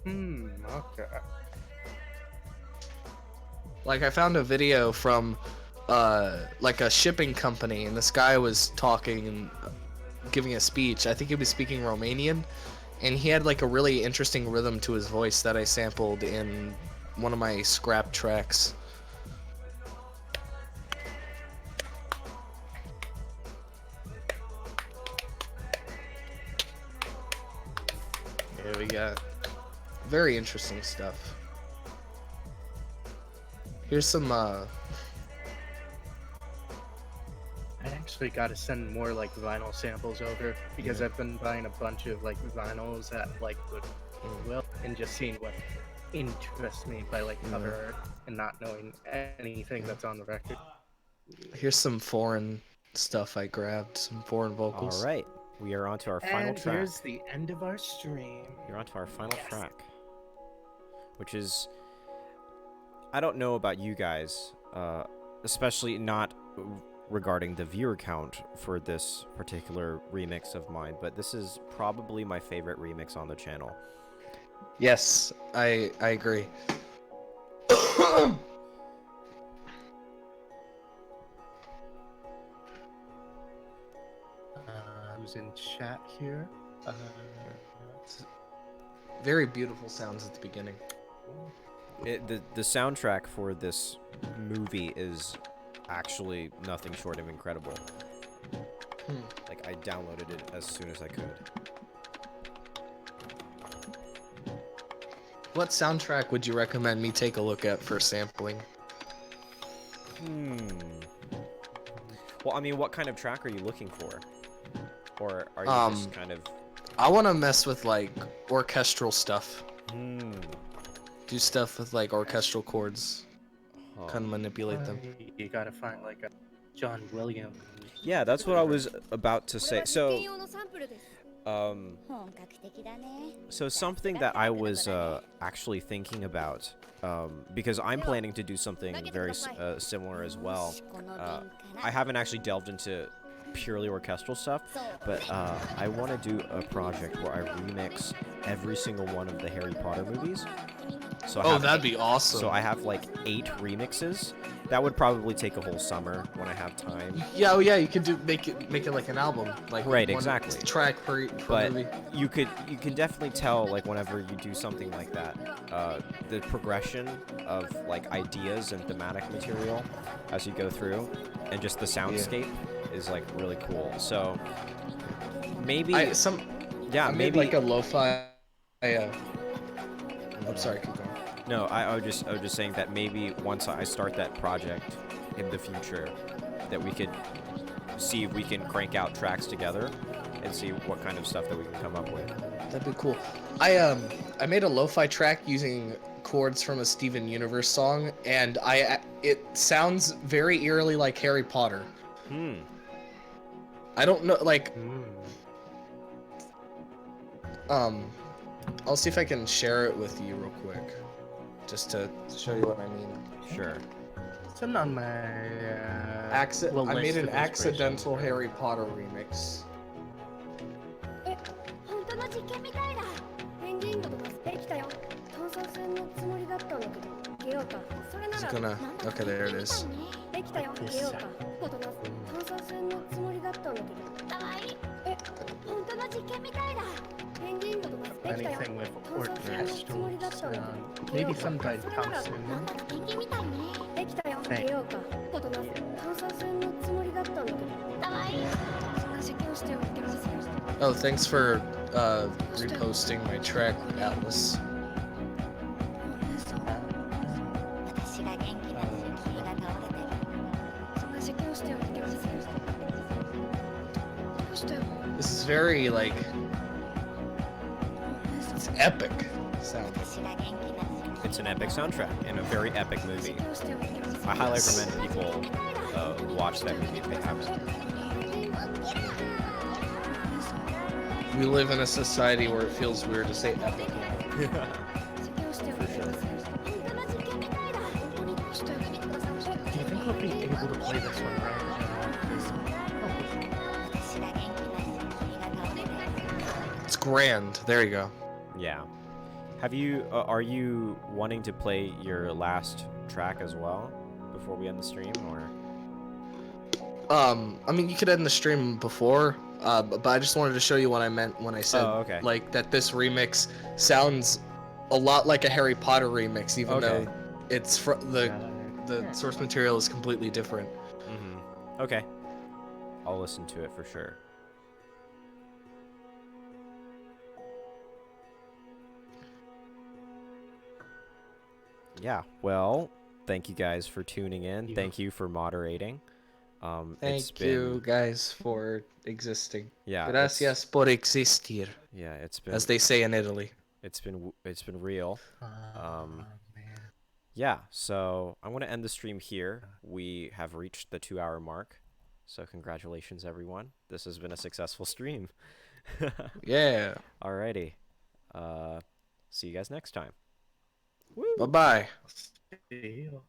Okay. Like I found a video from like a shipping company, and this guy was talking and giving a speech. I think he was speaking Romanian, and he had like a really interesting rhythm to his voice that I sampled in one of my scrap tracks. Here we got very interesting stuff. Here's some I actually got to send more like vinyl samples over because I've been buying a bunch of like vinyls at like Goodwill and just seeing what interests me by like cover art and not knowing anything that's on the record. Here's some foreign stuff I grabbed, some foreign vocals. All right, we are on to our final And track. here's the end of our stream. You're on to our final track, which is, I don't know about you guys, especially not regarding the viewer count for this particular remix of mine, but this is probably my favorite remix on the channel. Yes, I agree. Who's in chat here? Very beautiful sounds at the beginning. The soundtrack for this movie is actually nothing short of incredible. Like, I downloaded it as soon as I could. What soundtrack would you recommend me take a look at for sampling? Well, I mean, what kind of track are you looking for? Or are you just kind of... I want to mess with, like, orchestral stuff. Do stuff with, like, orchestral chords. Kind of manipulate them. You gotta find, like, a John Williams. Yeah, that's what I was about to say. So something that I was actually thinking about, because I'm planning to do something very similar as well. I haven't actually delved into purely orchestral stuff, but I want to do a project where I remix every single one of the Harry Potter movies. So I Oh, have that'd be awesome. So I have like 8 remixes. That would probably take a whole summer when I have time. Yeah, oh yeah, you could make it like an album, like Right, one exactly. track per But movie. you can definitely tell, like, whenever you do something like that, the progression of like ideas and thematic material as you go through, and just the soundscape is like really cool. So maybe I yeah, made maybe like a lo-fi. I'm sorry, keep going. No, I was just saying that maybe once I start that project in the future, that we could see if we can crank out tracks together and see what kind of stuff that we can come up with. That'd be cool. I made a lo-fi track using chords from a Steven Universe song, and it sounds very eerily like Harry Potter. I don't know, like, I'll see if I can share it with you real quick, just to show you what I mean. Sure. It's on my. I made an accidental Harry Potter remix. 本当の実験みたいだ。ペンギンとかできたよ。炭酸泉のつもりだったんだけど、ゲオか。それな It's ら。 gonna. Okay, there it is. できたよ。ゲオか。ことの炭酸泉のつもりだったんだけど。かわいい。本当の実験みたいだ。ペンギンとかできたよ。 Anything with 炭酸泉のつもりだったんだけど。 maybe sometime come soon. なんだかペンギンみたいね。できたよ。ゲオか。ことの炭酸泉のつもりだったんだけど。かわいい。そんな実験をしてはいけません。 Oh, thanks for reposting my track, Atlas. 私が元気だし、君が倒れてる。そんな実験をしてはいけません。どうしてよ。 This is very like it's epic sounding. It's an epic soundtrack and a very epic movie. I highly recommend people watch that movie if they haven't. We live in a society where it feels weird to say epic. For sure. Do you think we'll be able to play this one right? It's grand. There you go. Yeah. Have you? Are you wanting to play your last track as well before we end the stream, or? I mean, you could end the stream before, but I just wanted to show you what I meant when I said, like, that this remix sounds a lot like a Harry Potter remix, even though it's the source material is completely different. Okay. I'll listen to it for sure. Yeah, well, thank you guys for tuning in. Thank you for moderating. Thank you guys for existing. Yeah. Gracias por existir. Yeah, it's been, as they say in Italy. It's been real. Yeah, so I'm going to end the stream here. We have reached the 2-hour mark. So congratulations, everyone. This has been a successful stream. Yeah. Alrighty. See you guys next time. Bye-bye. See you.